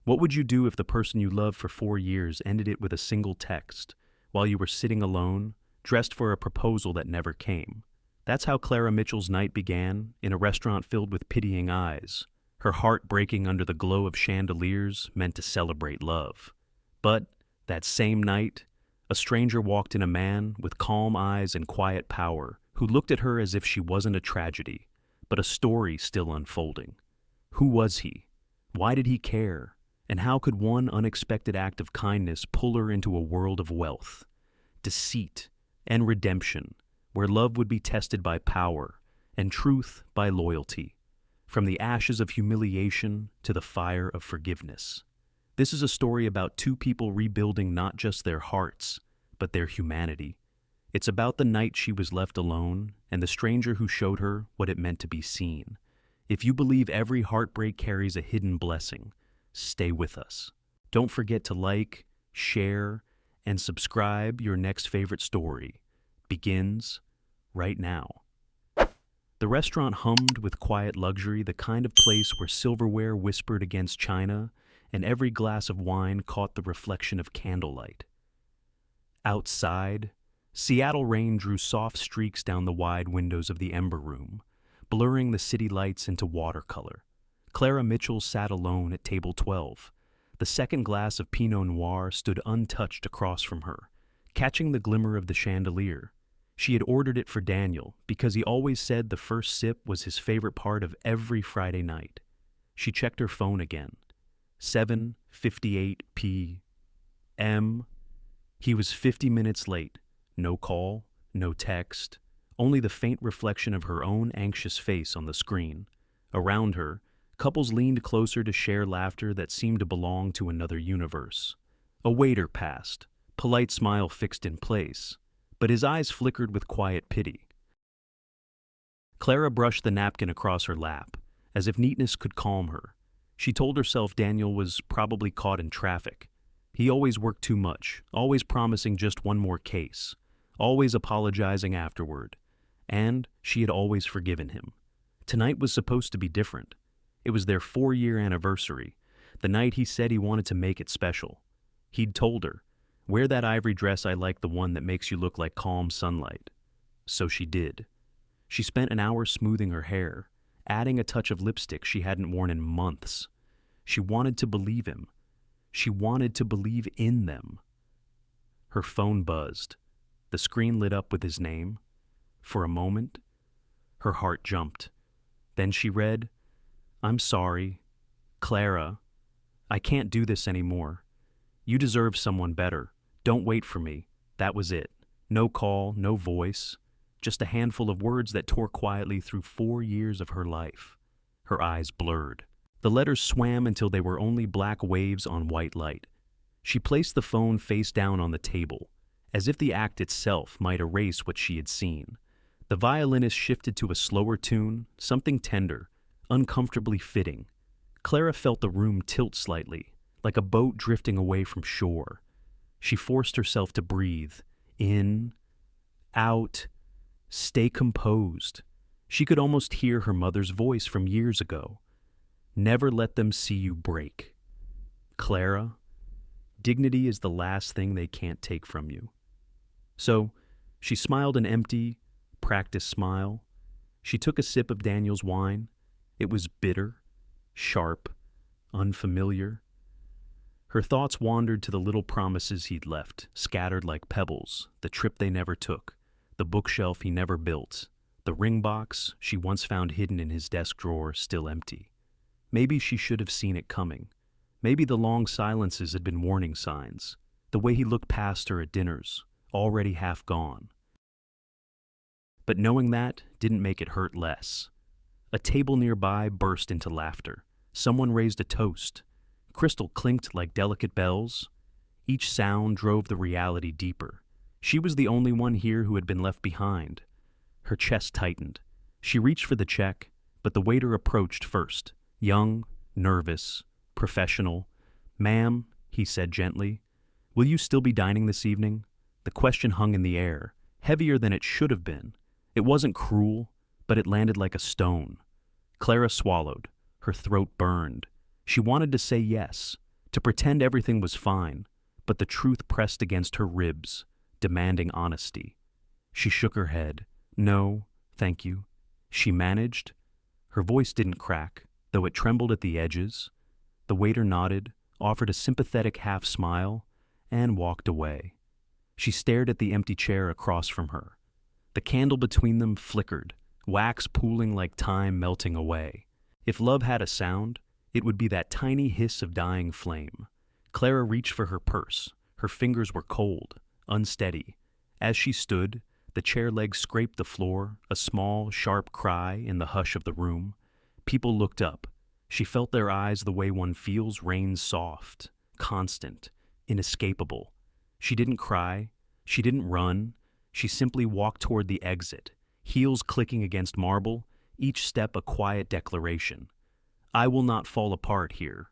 What would you do if the person you loved for 4 years ended it with a single text, while you were sitting alone, dressed for a proposal that never came? That's how Clara Mitchell's night began, in a restaurant filled with pitying eyes, her heart breaking under the glow of chandeliers meant to celebrate love. But, that same night, a stranger walked in, a man with calm eyes and quiet power, who looked at her as if she wasn't a tragedy, but a story still unfolding. Who was he? Why did he care? And how could one unexpected act of kindness pull her into a world of wealth, deceit, and redemption, where love would be tested by power and truth by loyalty, from the ashes of humiliation to the fire of forgiveness? This is a story about two people rebuilding not just their hearts, but their humanity. It's about the night she was left alone and the stranger who showed her what it meant to be seen. If you believe every heartbreak carries a hidden blessing, stay with us. Don't forget to like, share, and subscribe. Your next favorite story begins right now. The restaurant hummed with quiet luxury, the kind of place where silverware whispered against china and every glass of wine caught the reflection of candlelight. Outside, Seattle rain drew soft streaks down the wide windows of the Ember Room, blurring the city lights into watercolor. Clara Mitchell sat alone at table 12. The second glass of Pinot Noir stood untouched across from her, catching the glimmer of the chandelier. She had ordered it for Daniel because he always said the first sip was his favorite part of every Friday night. She checked her phone again. 7:58 p.m. He was 50 minutes late. No call, no text, only the faint reflection of her own anxious face on the screen. Around her, couples leaned closer to share laughter that seemed to belong to another universe. A waiter passed, polite smile fixed in place, but his eyes flickered with quiet pity. Clara brushed the napkin across her lap, as if neatness could calm her. She told herself Daniel was probably caught in traffic. He always worked too much, always promising just one more case, always apologizing afterward, and she had always forgiven him. Tonight was supposed to be different. It was their 4-year anniversary, the night he said he wanted to make it special. He'd told her, "Wear that ivory dress, I like the one that makes you look like calm sunlight." So she did. She spent an hour smoothing her hair, adding a touch of lipstick she hadn't worn in months. She wanted to believe him. She wanted to believe in them. Her phone buzzed. The screen lit up with his name. For a moment, her heart jumped. Then she read, "I'm sorry, Clara. I can't do this anymore. You deserve someone better. Don't wait for me." That was it. No call, no voice. Just a handful of words that tore quietly through 4 years of her life. Her eyes blurred. The letters swam until they were only black waves on white light. She placed the phone face down on the table, as if the act itself might erase what she had seen. The violinist shifted to a slower tune, something tender, uncomfortably fitting. Clara felt the room tilt slightly, like a boat drifting away from shore. She forced herself to breathe, in, out, stay composed. She could almost hear her mother's voice from years ago. Never let them see you break. Clara, dignity is the last thing they can't take from you. So, she smiled an empty, practiced smile. She took a sip of Daniel's wine. It was bitter, sharp, unfamiliar. Her thoughts wandered to the little promises he'd left, scattered like pebbles, the trip they never took, the bookshelf he never built, the ring box she once found hidden in his desk drawer, still empty. Maybe she should have seen it coming. Maybe the long silences had been warning signs, the way he looked past her at dinners, already half gone. But knowing that didn't make it hurt less. A table nearby burst into laughter. Someone raised a toast. Crystal clinked like delicate bells. Each sound drove the reality deeper. She was the only one here who had been left behind. Her chest tightened. She reached for the check, but the waiter approached first. Young, nervous, professional. "Ma'am," he said gently, "will you still be dining this evening?" The question hung in the air, heavier than it should have been. It wasn't cruel, but it landed like a stone. Clara swallowed. Her throat burned. She wanted to say yes, to pretend everything was fine, but the truth pressed against her ribs, demanding honesty. She shook her head. No, thank you. She managed. Her voice didn't crack, though it trembled at the edges. The waiter nodded, offered a sympathetic half-smile, and walked away. She stared at the empty chair across from her. The candle between them flickered, wax pooling like time melting away. If love had a sound, it would be that tiny hiss of dying flame. Clara reached for her purse. Her fingers were cold, unsteady. As she stood, the chair legs scraped the floor, a small, sharp cry in the hush of the room. People looked up. She felt their eyes the way one feels rain soft, constant, inescapable. She didn't cry. She didn't run. She simply walked toward the exit, heels clicking against marble, each step a quiet declaration. I will not fall apart here.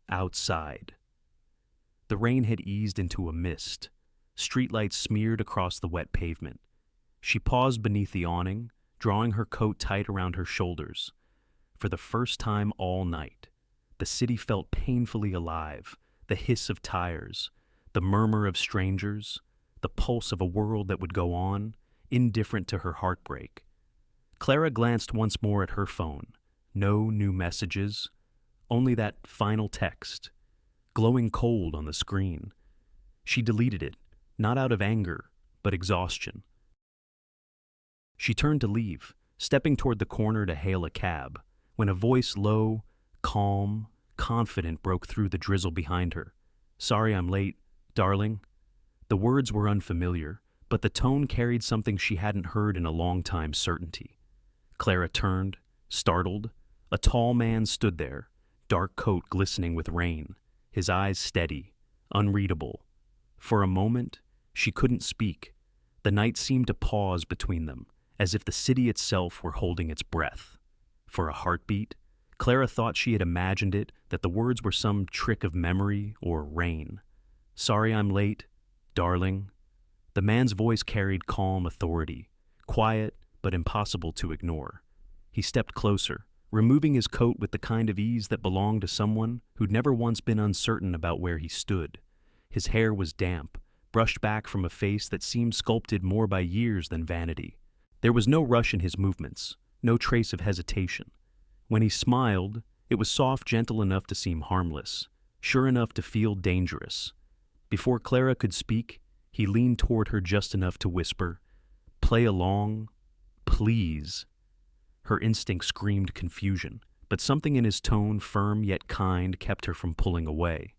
Outside. The rain had eased into a mist. Streetlights smeared across the wet pavement. She paused beneath the awning, drawing her coat tight around her shoulders. For the first time all night, the city felt painfully alive, the hiss of tires, the murmur of strangers, the pulse of a world that would go on, indifferent to her heartbreak. Clara glanced once more at her phone. No new messages, only that final text, glowing cold on the screen. She deleted it, not out of anger, but exhaustion. She turned to leave, stepping toward the corner to hail a cab, when a voice low, calm, confident broke through the drizzle behind her. Sorry I'm late, darling. The words were unfamiliar, but the tone carried something she hadn't heard in a long time. Certainty. Clara turned, startled. A tall man stood there, dark coat glistening with rain, his eyes steady, unreadable. For a moment, she couldn't speak. The night seemed to pause between them, as if the city itself were holding its breath. For a heartbeat, Clara thought she had imagined it, that the words were some trick of memory or rain. Sorry I'm late, darling. The man's voice carried calm authority, quiet but impossible to ignore. He stepped closer, removing his coat with the kind of ease that belonged to someone who'd never once been uncertain about where he stood. His hair was damp, brushed back from a face that seemed sculpted more by years than vanity. There was no rush in his movements, no trace of hesitation. When he smiled, it was soft, gentle enough to seem harmless, sure enough to feel dangerous. Before Clara could speak, he leaned toward her just enough to whisper, "Play along, please." Her instinct screamed confusion, but something in his tone, firm yet kind, kept her from pulling away.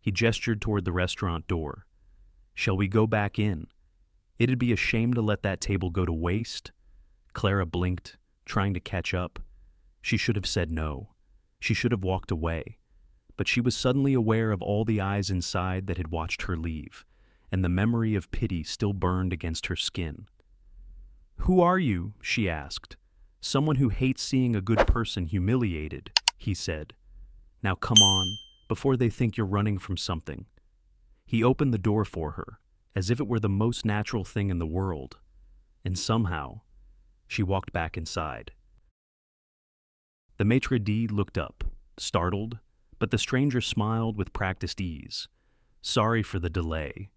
He gestured toward the restaurant door. Shall we go back in? It'd be a shame to let that table go to waste. Clara blinked, trying to catch up. She should have said no. She should have walked away. But she was suddenly aware of all the eyes inside that had watched her leave, and the memory of pity still burned against her skin. Who are you? She asked. Someone who hates seeing a good person humiliated, he said. Now come on, before they think you're running from something. He opened the door for her, as if it were the most natural thing in the world. And somehow, she walked back inside. The maitre d' looked up, startled, but the stranger smiled with practiced ease. Sorry for the delay.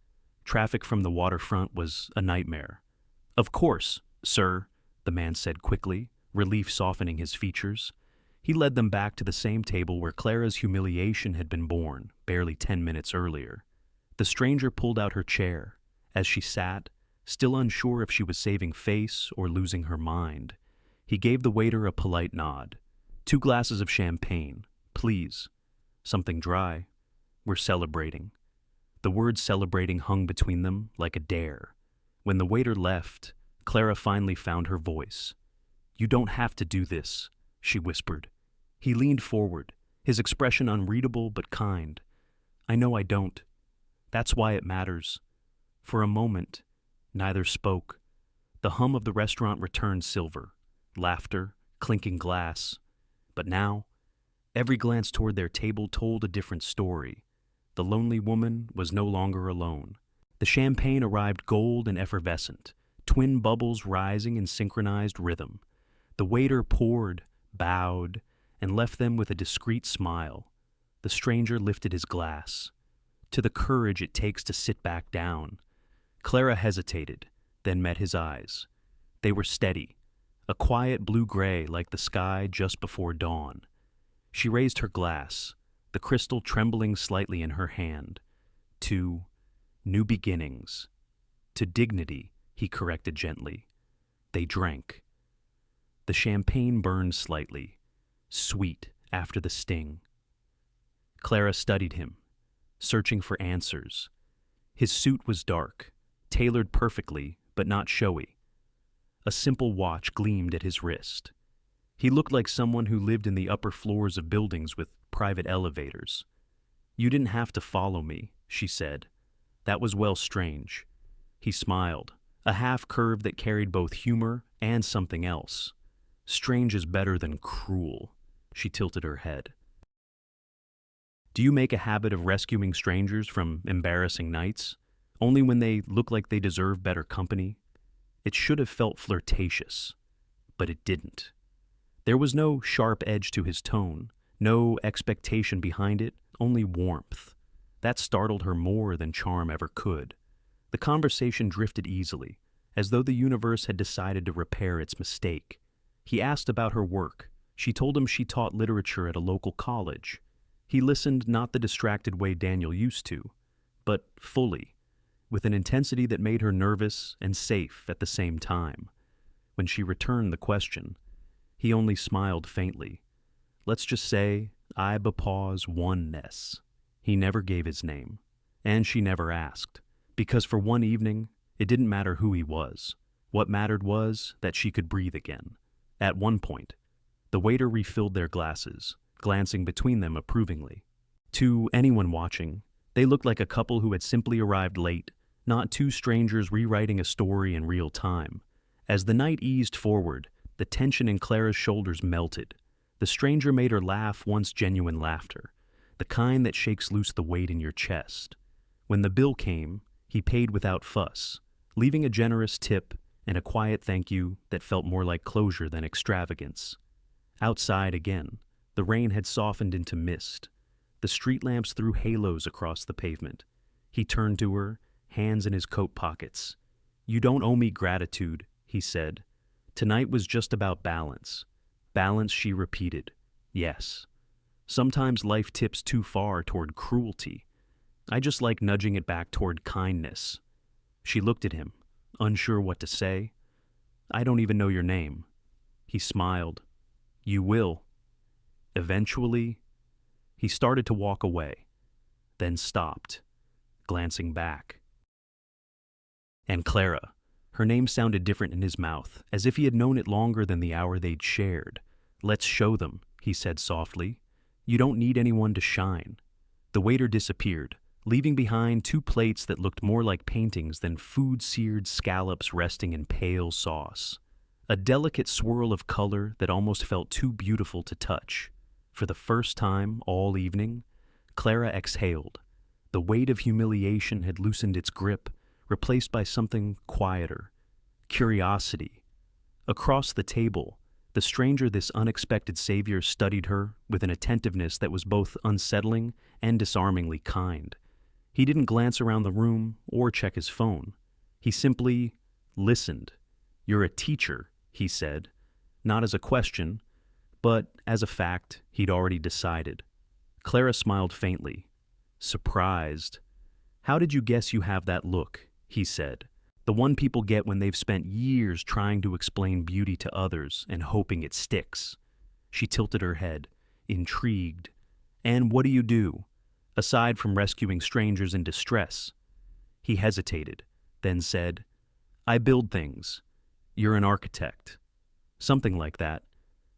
Traffic from the waterfront was a nightmare. Of course, sir, the man said quickly, relief softening his features. He led them back to the same table where Clara's humiliation had been born, barely 10 minutes earlier. The stranger pulled out her chair. As she sat, still unsure if she was saving face or losing her mind, he gave the waiter a polite nod. 2 glasses of champagne, please. Something dry. We're celebrating. The word celebrating hung between them like a dare. When the waiter left, Clara finally found her voice. You don't have to do this, she whispered. He leaned forward, his expression unreadable but kind. I know I don't. That's why it matters. For a moment, neither spoke. The hum of the restaurant returned silver, laughter, clinking glass. But now, every glance toward their table told a different story. The lonely woman was no longer alone. The champagne arrived gold and effervescent, twin bubbles rising in synchronized rhythm. The waiter poured, bowed, and left them with a discreet smile. The stranger lifted his glass. To the courage it takes to sit back down. Clara hesitated, then met his eyes. They were steady, a quiet blue-gray like the sky just before dawn. She raised her glass, the crystal trembling slightly in her hand. To new beginnings. To dignity, he corrected gently. They drank. The champagne burned slightly, sweet after the sting. Clara studied him, searching for answers. His suit was dark, tailored perfectly, but not showy. A simple watch gleamed at his wrist. He looked like someone who lived in the upper floors of buildings with private elevators. "You didn't have to follow me," she said. That was well strange. He smiled, a half-curve that carried both humor and something else. Strange is better than cruel. She tilted her head. "Do you make a habit of rescuing strangers from embarrassing nights? Only when they look like they deserve better company?" It should have felt flirtatious, but it didn't. There was no sharp edge to his tone, no expectation behind it, only warmth. That startled her more than charm ever could. The conversation drifted easily, as though the universe had decided to repair its mistake. He asked about her work. She told him she taught literature at a local college. He listened not the distracted way Daniel used to, but fully, with an intensity that made her nervous and safe at the same time. When she returned the question, he only smiled faintly. Let's just say, I bepause oneness. He never gave his name, and she never asked, because for one evening, it didn't matter who he was. What mattered was that she could breathe again. At one point, the waiter refilled their glasses, glancing between them approvingly. To anyone watching, they looked like a couple who had simply arrived late, not two strangers rewriting a story in real time. As the night eased forward, the tension in Clara's shoulders melted. The stranger made her laugh once genuine laughter, the kind that shakes loose the weight in your chest. When the bill came, he paid without fuss, leaving a generous tip and a quiet thank you that felt more like closure than extravagance. Outside again, the rain had softened into mist. The street lamps threw halos across the pavement. He turned to her, hands in his coat pockets. "You don't owe me gratitude," he said. Tonight was just about balance. Balance, she repeated. Yes. Sometimes life tips too far toward cruelty. I just like nudging it back toward kindness. She looked at him, unsure what to say. "I don't even know your name." He smiled. "You will. Eventually." He started to walk away, then stopped, glancing back. And Clara. Her name sounded different in his mouth, as if he had known it longer than the hour they'd shared. "Let's show them," he said softly. "You don't need anyone to shine." The waiter disappeared, leaving behind two plates that looked more like paintings than food-seared scallops resting in pale sauce. A delicate swirl of color that almost felt too beautiful to touch. For the first time all evening, Clara exhaled. The weight of humiliation had loosened its grip, replaced by something quieter. Curiosity. Across the table, the stranger, this unexpected savior, studied her with an attentiveness that was both unsettling and disarmingly kind. He didn't glance around the room or check his phone. He simply listened. "You're a teacher," he said, not as a question, but as a fact he'd already decided. Clara smiled faintly, surprised. "How did you guess you have that look?" he said. "The one people get when they've spent years trying to explain beauty to others and hoping it sticks." She tilted her head, intrigued. "And what do you do, aside from rescuing strangers in distress?" He hesitated, then said, "I build things. You're an architect." Something like that.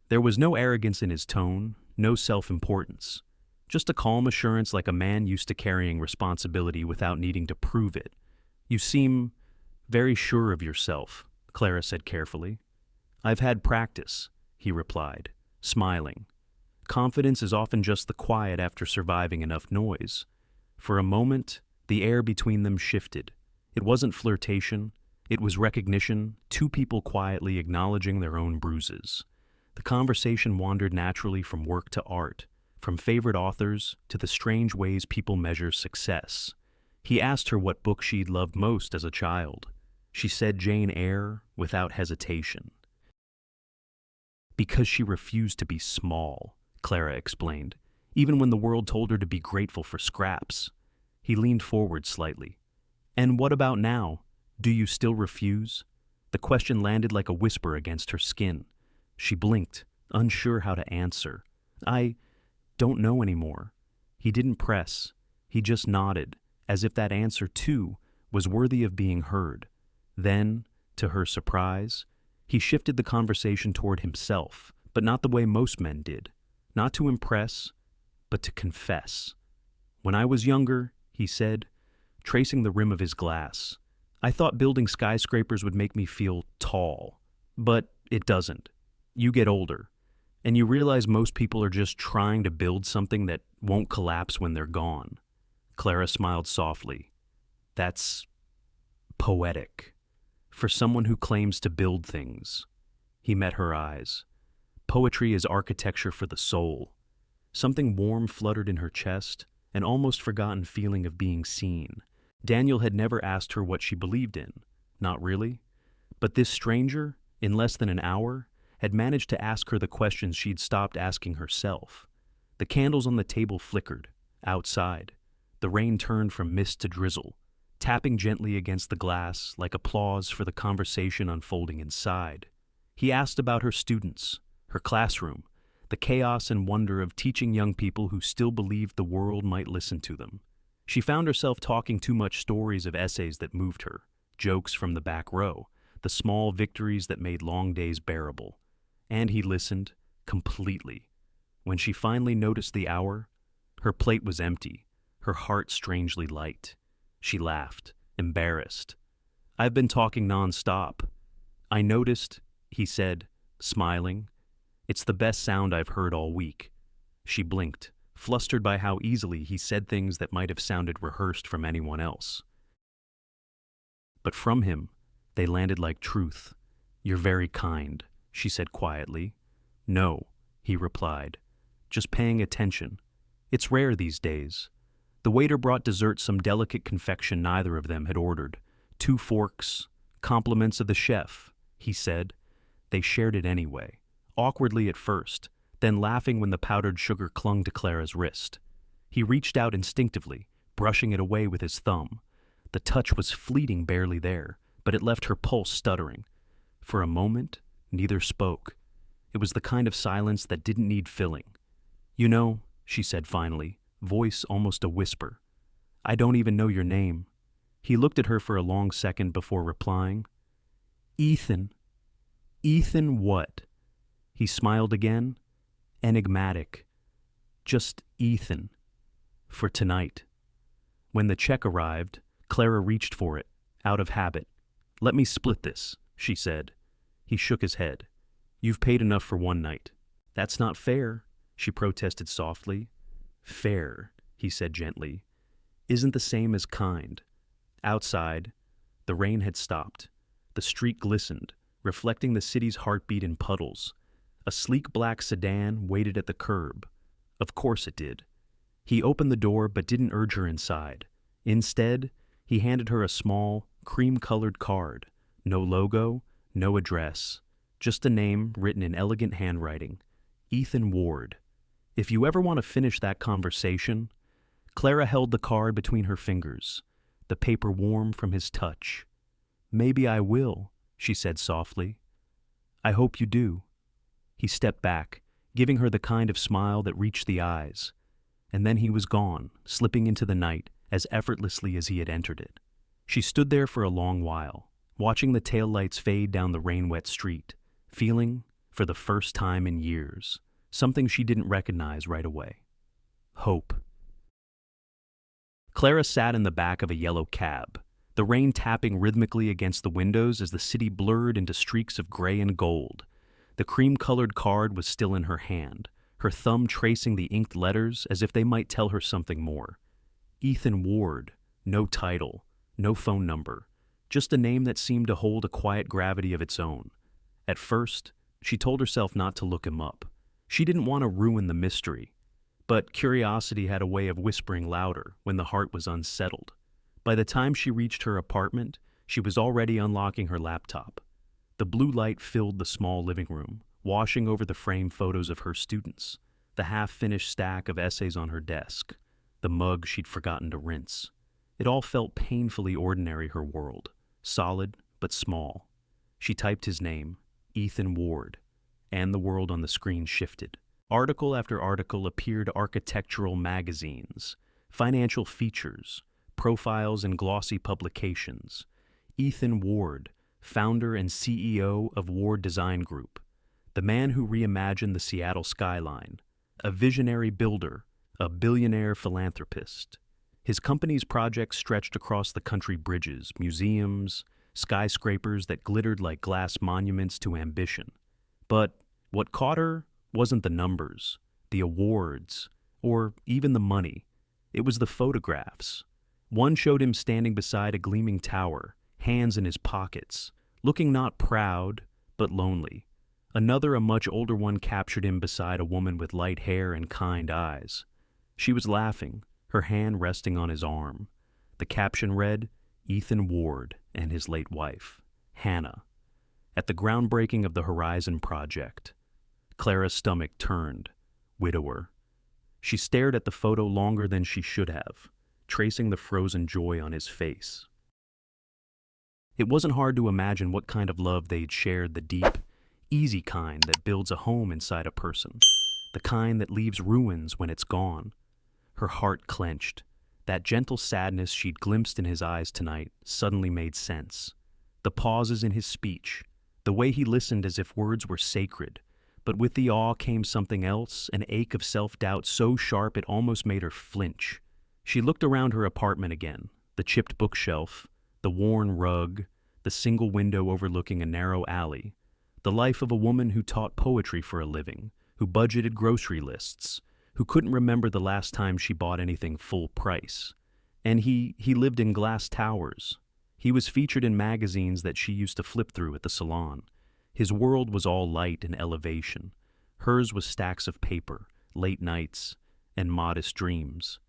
There was no arrogance in his tone, no self-importance. Just a calm assurance like a man used to carrying responsibility without needing to prove it. "You seem very sure of yourself," Clara said carefully. "I've had practice," he replied, smiling. Confidence is often just the quiet after surviving enough noise. For a moment, the air between them shifted. It wasn't flirtation, it was recognition, two people quietly acknowledging their own bruises. The conversation wandered naturally from work to art, from favorite authors to the strange ways people measure success. He asked her what book she'd loved most as a child. She said Jane Eyre without hesitation. Because she refused to be small, Clara explained, even when the world told her to be grateful for scraps. He leaned forward slightly. And what about now? Do you still refuse? The question landed like a whisper against her skin. She blinked, unsure how to answer. I don't know anymore. He didn't press. He just nodded, as if that answer, too, was worthy of being heard. Then, to her surprise, he shifted the conversation toward himself, but not the way most men did. Not to impress, but to confess. When I was younger, he said, tracing the rim of his glass, I thought building skyscrapers would make me feel tall. But it doesn't. You get older, and you realize most people are just trying to build something that won't collapse when they're gone. Clara smiled softly. That's poetic. For someone who claims to build things. He met her eyes. Poetry is architecture for the soul. Something warm fluttered in her chest, an almost forgotten feeling of being seen. Daniel had never asked her what she believed in. Not really. But this stranger, in less than an hour, had managed to ask her the questions she'd stopped asking herself. The candles on the table flickered. Outside, the rain turned from mist to drizzle, tapping gently against the glass like applause for the conversation unfolding inside. He asked about her students, her classroom, the chaos and wonder of teaching young people who still believed the world might listen to them. She found herself talking too much stories of essays that moved her, jokes from the back row, the small victories that made long days bearable. And he listened, completely. When she finally noticed the hour, her plate was empty, her heart strangely light. She laughed, embarrassed. I've been talking nonstop. I noticed, he said, smiling. It's the best sound I've heard all week. She blinked, flustered by how easily he said things that might have sounded rehearsed from anyone else. But from him, they landed like truth. You're very kind, she said quietly. No, he replied, just paying attention. It's rare these days. The waiter brought dessert, some delicate confection neither of them had ordered. 2 forks, compliments of the chef, he said. They shared it anyway, awkwardly at first, then laughing when the powdered sugar clung to Clara's wrist. He reached out instinctively, brushing it away with his thumb. The touch was fleeting, barely there, but it left her pulse stuttering. For a moment, neither spoke. It was the kind of silence that didn't need filling. You know, she said finally, voice almost a whisper. I don't even know your name. He looked at her for a long second before replying. Ethan. Ethan what? He smiled again, enigmatic. Just Ethan. For tonight. When the check arrived, Clara reached for it, out of habit. Let me split this, she said. He shook his head. You've paid enough for one night. That's not fair, she protested softly. Fair, he said gently, isn't the same as kind. Outside, the rain had stopped. The street glistened, reflecting the city's heartbeat in puddles. A sleek black sedan waited at the curb. Of course it did. He opened the door but didn't urge her inside. Instead, he handed her a small, cream-colored card. No logo, no address. Just a name written in elegant handwriting. Ethan Ward. If you ever want to finish that conversation... Clara held the card between her fingers, the paper warm from his touch. Maybe I will, she said softly. I hope you do. He stepped back, giving her the kind of smile that reached the eyes. And then he was gone, slipping into the night as effortlessly as he had entered it. She stood there for a long while, watching the taillights fade down the rain-wet street, feeling, for the first time in years, something she didn't recognize right away. Hope. Clara sat in the back of a yellow cab, the rain tapping rhythmically against the windows as the city blurred into streaks of gray and gold. The cream-colored card was still in her hand, her thumb tracing the inked letters as if they might tell her something more. Ethan Ward, no title, no phone number, just a name that seemed to hold a quiet gravity of its own. At first, she told herself not to look him up. She didn't want to ruin the mystery. But curiosity had a way of whispering louder when the heart was unsettled. By the time she reached her apartment, she was already unlocking her laptop. The blue light filled the small living room, washing over the framed photos of her students, the half-finished stack of essays on her desk, the mug she'd forgotten to rinse. It all felt painfully ordinary, her world, solid but small. She typed his name, Ethan Ward, and the world on the screen shifted. Article after article appeared: architectural magazines, financial features, profiles in glossy publications. Ethan Ward, founder and CEO of Ward Design Group, the man who reimagined the Seattle skyline, a visionary builder, a billionaire philanthropist. His company's projects stretched across the country: bridges, museums, skyscrapers that glittered like glass monuments to ambition. But what caught her wasn't the numbers, the awards, or even the money. It was the photographs. One showed him standing beside a gleaming tower, hands in his pockets, looking not proud, but lonely. Another, a much older one, captured him beside a woman with light hair and kind eyes. She was laughing, her hand resting on his arm. The caption read, "Ethan Ward and his late wife, Hannah." At the groundbreaking of the Horizon Project, Clara's stomach turned. Widower. She stared at the photo longer than she should have, tracing the frozen joy on his face. It wasn't hard to imagine what kind of love they'd shared: the deep, easy kind that builds a home inside a person, the kind that leaves ruins when it's gone. Her heart clenched. That gentle sadness she'd glimpsed in his eyes tonight suddenly made sense. The pauses in his speech, the way he listened as if words were sacred. But with the awe came something else, an ache of self-doubt so sharp it almost made her flinch. She looked around her apartment again, the chipped bookshelf, the worn rug, the single window overlooking a narrow alley, the life of a woman who taught poetry for a living, who budgeted grocery lists, who couldn't remember the last time she bought anything full price. And he lived in glass towers. He was featured in magazines that she used to flip through at the salon. His world was all light and elevation. Hers was stacks of paper, late nights, and modest dreams.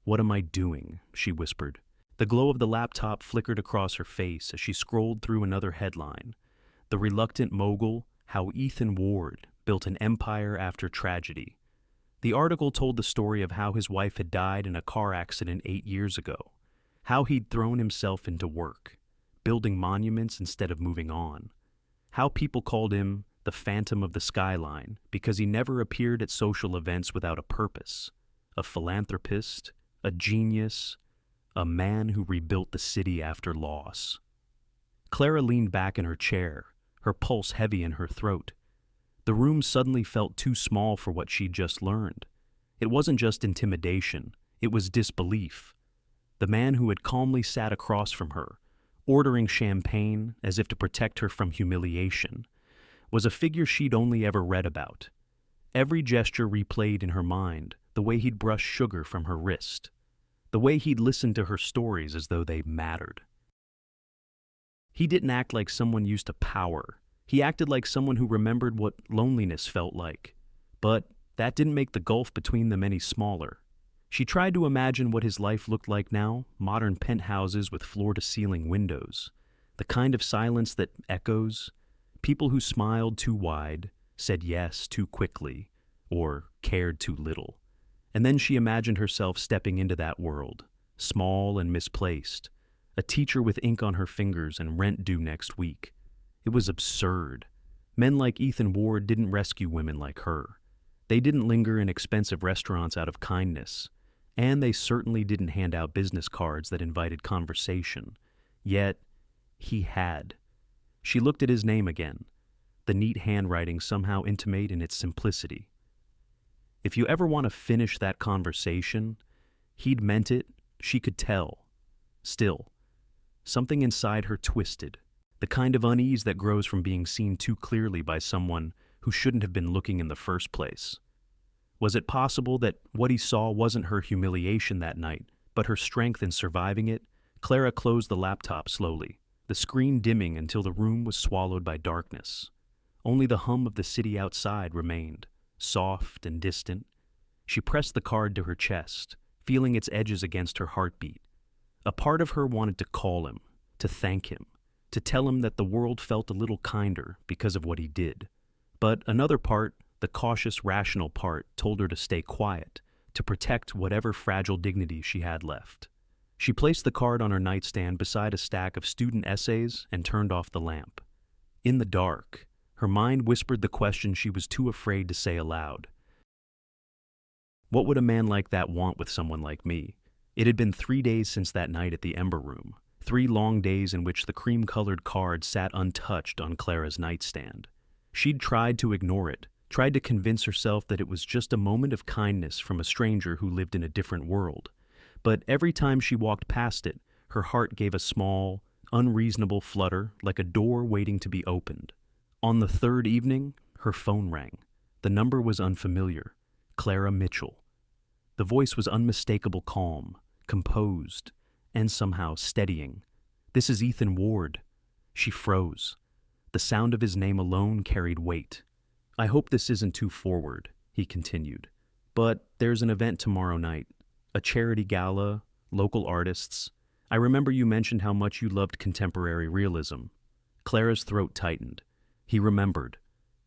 "What am I doing?" she whispered. The glow of the laptop flickered across her face as she scrolled through another headline. The reluctant mogul, how Ethan Ward built an empire after tragedy. The article told the story of how his wife had died in a car accident 8 years ago, how he'd thrown himself into work, building monuments instead of moving on, how people called him the Phantom of the Skyline because he never appeared at social events without a purpose, a philanthropist, a genius, a man who rebuilt the city after loss. Clara leaned back in her chair, her pulse heavy in her throat. The room suddenly felt too small for what she'd just learned. It wasn't just intimidation, it was disbelief. The man who had calmly sat across from her, ordering champagne as if to protect her from humiliation, was a figure she'd only ever read about. Every gesture replayed in her mind, the way he'd brush sugar from her wrist, the way he'd listened to her stories as though they mattered. He didn't act like someone used to power. He acted like someone who remembered what loneliness felt like. But that didn't make the gulf between them any smaller. She tried to imagine what his life looked like now: modern penthouses with floor-to-ceiling windows, the kind of silence that echoes, people who smiled too wide, said yes too quickly, or cared too little. And then she imagined herself stepping into that world, small and misplaced, a teacher with ink on her fingers and rent due next week. It was absurd. Men like Ethan Ward didn't rescue women like her. They didn't linger in expensive restaurants out of kindness. And they certainly didn't hand out business cards that invited conversation. Yet, he had. She looked at his name again, the neat handwriting somehow intimate in its simplicity. If you ever want to finish that conversation, he'd meant it, she could tell. Still, something inside her twisted, the kind of unease that grows from being seen too clearly by someone who shouldn't have been looking in the first place. Was it possible that what he saw wasn't her humiliation that night, but her strength in surviving it? Clara closed the laptop slowly, the screen dimming until the room was swallowed by darkness. Only the hum of the city outside remained, soft and distant. She pressed the card to her chest, feeling its edges against her heartbeat. A part of her wanted to call him, to thank him, to tell him that the world felt a little kinder because of what he did. But another part, the cautious, rational part, told her to stay quiet, to protect whatever fragile dignity she had left. She placed the card on her nightstand beside a stack of student essays and turned off the lamp. In the dark, her mind whispered the question she was too afraid to say aloud. What would a man like that want with someone like me? It had been 3 days since that night at the Ember Room, 3 long days in which the cream-colored card sat untouched on Clara's nightstand. She'd tried to ignore it, tried to convince herself that it was just a moment of kindness from a stranger who lived in a different world. But every time she walked past it, her heart gave a small, unreasonable flutter like a door waiting to be opened. On the 3rd evening, her phone rang. The number was unfamiliar. Clara Mitchell. The voice was unmistakable calm, composed, and somehow steadying. "This is Ethan Ward." She froze. The sound of his name alone carried weight. "I hope this isn't too forward," he continued. "But there's an event tomorrow night. A charity gala, local artists. I remember you mentioned how much you loved contemporary realism." Clara's throat tightened. He remembered.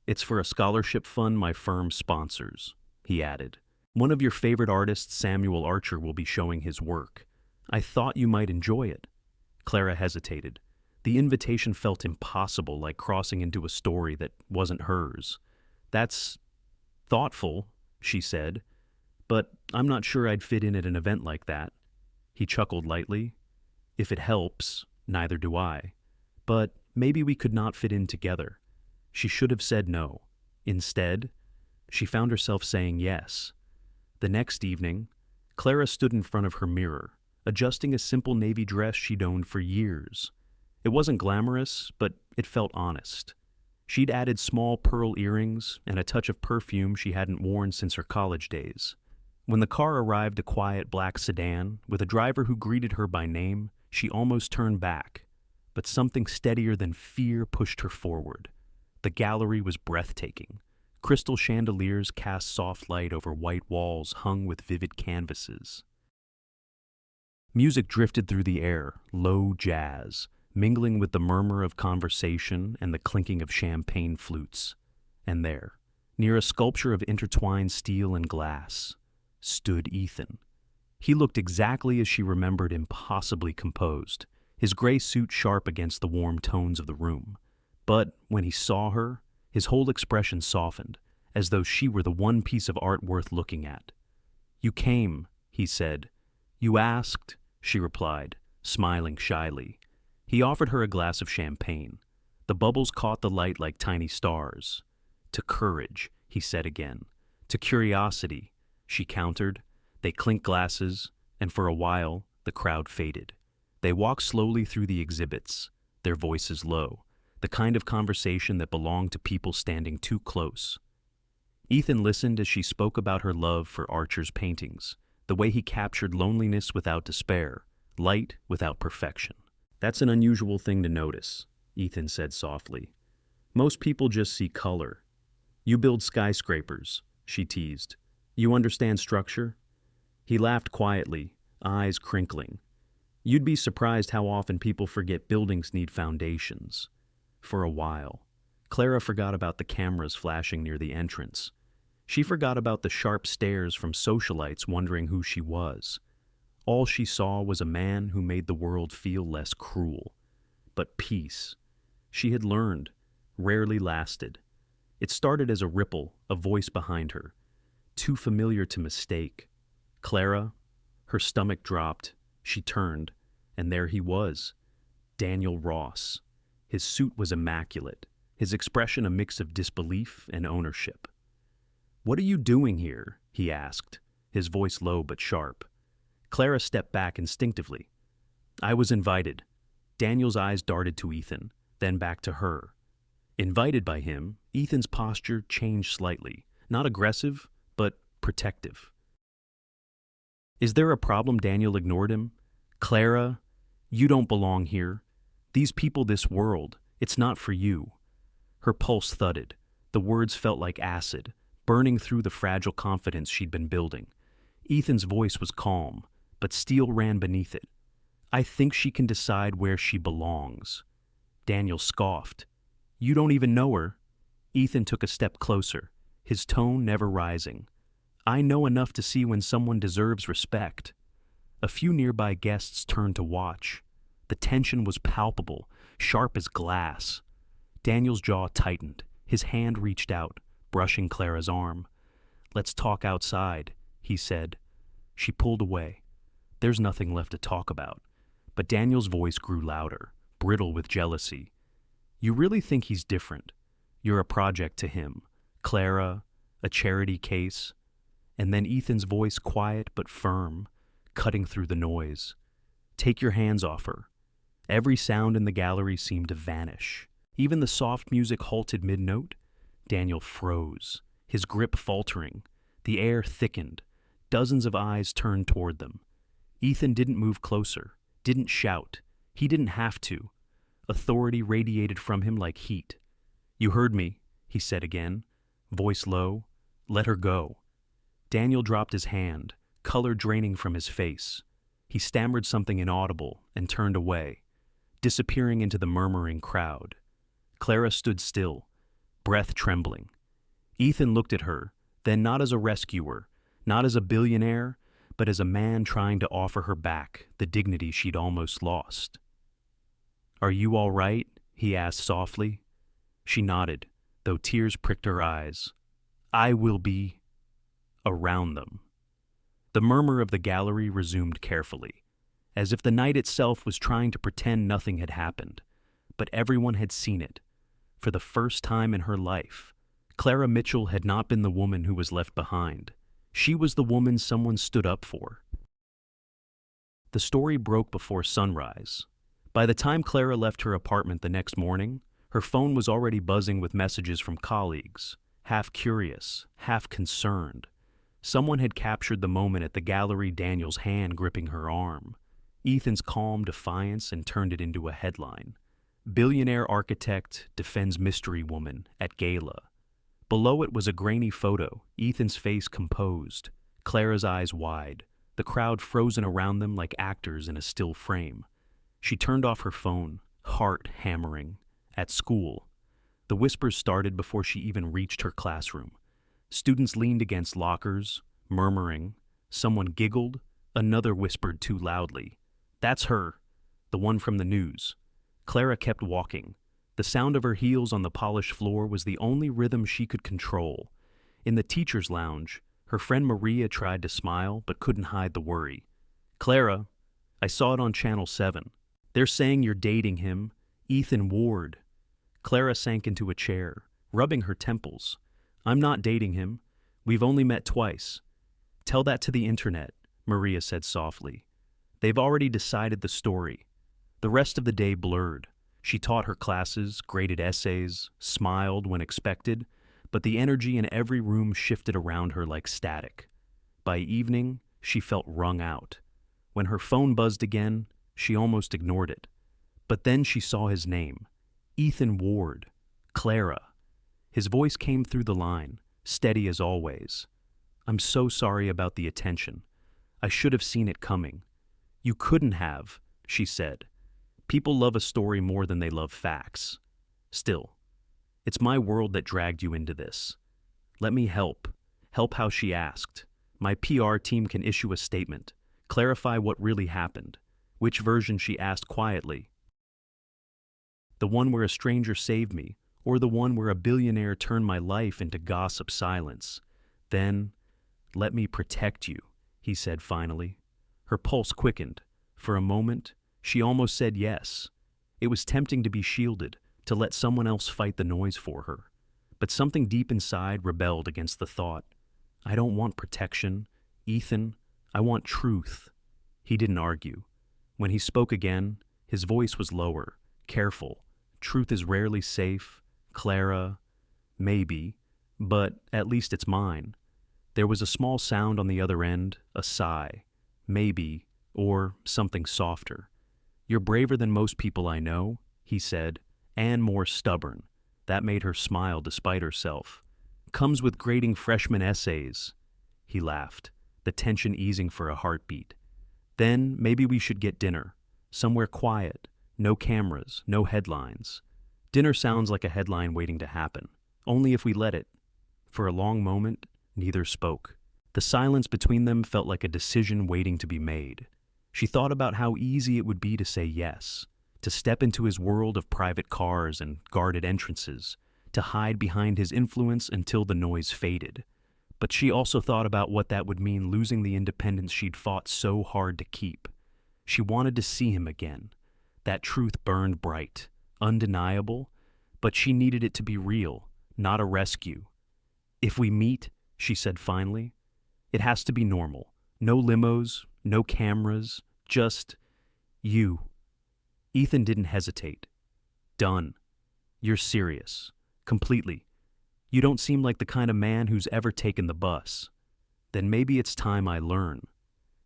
"It's for a scholarship fund my firm sponsors," he added. "One of your favorite artists, Samuel Archer, will be showing his work. I thought you might enjoy it." Clara hesitated. The invitation felt impossible, like crossing into a story that wasn't hers. "That's thoughtful," she said, "but I'm not sure I'd fit in at an event like that." He chuckled lightly. "If it helps, neither do I. But maybe we could not fit in together." She should have said no. Instead, she found herself saying yes. The next evening, Clara stood in front of her mirror, adjusting a simple navy dress she'd owned for years. It wasn't glamorous, but it felt honest. She'd added small pearl earrings and a touch of perfume she hadn't worn since her college days. When the car arrived, a quiet black sedan, with a driver who greeted her by name, she almost turned back. But something steadier than fear pushed her forward. The gallery was breathtaking. Crystal chandeliers cast soft light over white walls hung with vivid canvases. Music drifted through the air, low jazz, mingling with the murmur of conversation and the clinking of champagne flutes. And there, near a sculpture of intertwined steel and glass, stood Ethan. He looked exactly as she remembered, impossibly composed, his gray suit sharp against the warm tones of the room. But when he saw her, his whole expression softened, as though she were the one piece of art worth looking at. "You came," he said. "You asked," she replied, smiling shyly. He offered her a glass of champagne. The bubbles caught the light like tiny stars. "To courage," he said again. "To curiosity," she countered. They clinked glasses, and for a while, the crowd faded. They walked slowly through the exhibits, their voices low, the kind of conversation that belonged to people standing too close. Ethan listened as she spoke about her love for Archer's paintings, the way he captured loneliness without despair, light without perfection. "That's an unusual thing to notice," Ethan said softly. "Most people just see color. You build skyscrapers," she teased. "You understand structure?" He laughed quietly, eyes crinkling. "You'd be surprised how often people forget buildings need foundations." For a while, Clara forgot about the cameras flashing near the entrance. She forgot about the sharp stares from socialites wondering who she was. All she saw was a man who made the world feel less cruel. But peace, she had learned, rarely lasted. It started as a ripple, a voice behind her, too familiar to mistake. Clara, her stomach dropped, she turned, and there he was, Daniel Ross. His suit was immaculate, his expression a mix of disbelief and ownership. "What are you doing here?" he asked, his voice low but sharp. Clara stepped back instinctively. "I was invited." Daniel's eyes darted to Ethan, then back to her. Invited by him, Ethan's posture changed slightly, not aggressive, but protective. "Is there a problem?" Daniel ignored him. "Clara, you don't belong here. These people, this world, it's not for you." Her pulse thudded. The words felt like acid, burning through the fragile confidence she'd been building. Ethan's voice was calm, but steel ran beneath it. "I think she can decide where she belongs." Daniel scoffed. "You don't even know her." Ethan took a step closer, his tone never rising. "I know enough to see when someone deserves respect." A few nearby guests turned to watch. The tension was palpable, sharp as glass. Daniel's jaw tightened. His hand reached out, brushing Clara's arm. "Let's talk outside," he said. She pulled away. There's nothing left to talk about. But Daniel's voice grew louder, brittle with jealousy. "You really think he's different? You're a project to him. Clara, a charity case." And then Ethan's voice, quiet but firm, cutting through the noise. "Take your hands off her." Every sound in the gallery seemed to vanish. Even the soft music halted mid-note. Daniel froze, his grip faltering. The air thickened. Dozens of eyes turned toward them. Ethan didn't move closer, didn't shout. He didn't have to. Authority radiated from him like heat. "You heard me," he said again, voice low. "Let her go." Daniel dropped his hand, color draining from his face. He stammered something inaudible and turned away, disappearing into the murmuring crowd. Clara stood still, breath trembling. Ethan looked at her, then not as a rescuer, not as a billionaire, but as a man trying to offer her back the dignity she'd almost lost. "Are you all right?" he asked softly. She nodded, though tears pricked her eyes. "I will be around them." The murmur of the gallery resumed carefully, as if the night itself was trying to pretend nothing had happened. But everyone had seen it. For the first time in her life, Clara Mitchell had not been the woman who was left behind. She was the woman someone stood up for. The story broke before sunrise. By the time Clara left her apartment the next morning, her phone was already buzzing with messages from colleagues, half curious, half concerned. Someone had captured the moment at the gallery, Daniel's hand gripping her arm. Ethan's calm defiance, and turned it into a headline. "Billionaire architect defends mystery woman at gala." Below it was a grainy photo, Ethan's face composed, Clara's eyes wide, the crowd frozen around them like actors in a still frame. She turned off her phone, heart hammering. At school, the whispers started before she even reached her classroom. Students leaned against lockers, murmuring. Someone giggled, another whispered too loudly. "That's her, the one from the news." Clara kept walking. The sound of her heels on the polished floor was the only rhythm she could control. In the teacher's lounge, her friend Maria tried to smile but couldn't hide the worry. "Clara, I saw it on Channel 7. They're saying you're dating him, Ethan Ward." Clara sank into a chair, rubbing her temples. "I'm not dating him. We've only met twice." "Tell that to the internet," Maria said softly. "They've already decided the story." The rest of the day blurred. She taught her classes, graded essays, smiled when expected, but the energy in every room shifted around her like static. By evening, she felt wrung out. When her phone buzzed again, she almost ignored it. But then she saw his name. Ethan Ward. Clara. His voice came through the line, steady as always. "I'm so sorry about the attention. I should have seen it coming." "You couldn't have," she said. "People love a story more than they love facts. Still, it's my world that dragged you into this. Let me help. Help how she asked. My PR team can issue a statement, clarify what really happened." "Which version?" she asked quietly. "The one where a stranger saved me, or the one where a billionaire turned my life into gossip silence?" "Then, let me protect you," he said finally. Her pulse quickened. For a moment, she almost said yes. It was tempting to be shielded, to let someone else fight the noise for her. But something deep inside rebelled against the thought. "I don't want protection, Ethan. I want truth." He didn't argue. When he spoke again, his voice was lower, careful. "Truth is rarely safe, Clara. Maybe, but at least it's mine." There was a small sound on the other end, a sigh. "Maybe," or something softer. "You're braver than most people I know," he said, "and more stubborn." That made her smile despite herself. Comes with grading freshman essays. He laughed, the tension easing for a heartbeat. Then maybe we should get dinner. Somewhere quiet. No cameras, no headlines. Dinner sounds like a headline waiting to happen. Only if we let it. For a long moment, neither spoke. The silence between them felt like a decision waiting to be made. She thought about how easy it would be to say yes, to step into his world of private cars and guarded entrances, to hide behind his influence until the noise faded. But she also thought about what that would mean, losing the independence she'd fought so hard to keep. She wanted to see him again. That truth burned bright, undeniable, but she needed it to be real, not a rescue. If we meet, she said finally, it has to be normal. No limos, no cameras, just you. Ethan didn't hesitate. Done. You're serious. Completely. You don't seem like the kind of man who's ever taken the bus. Then maybe it's time I learn.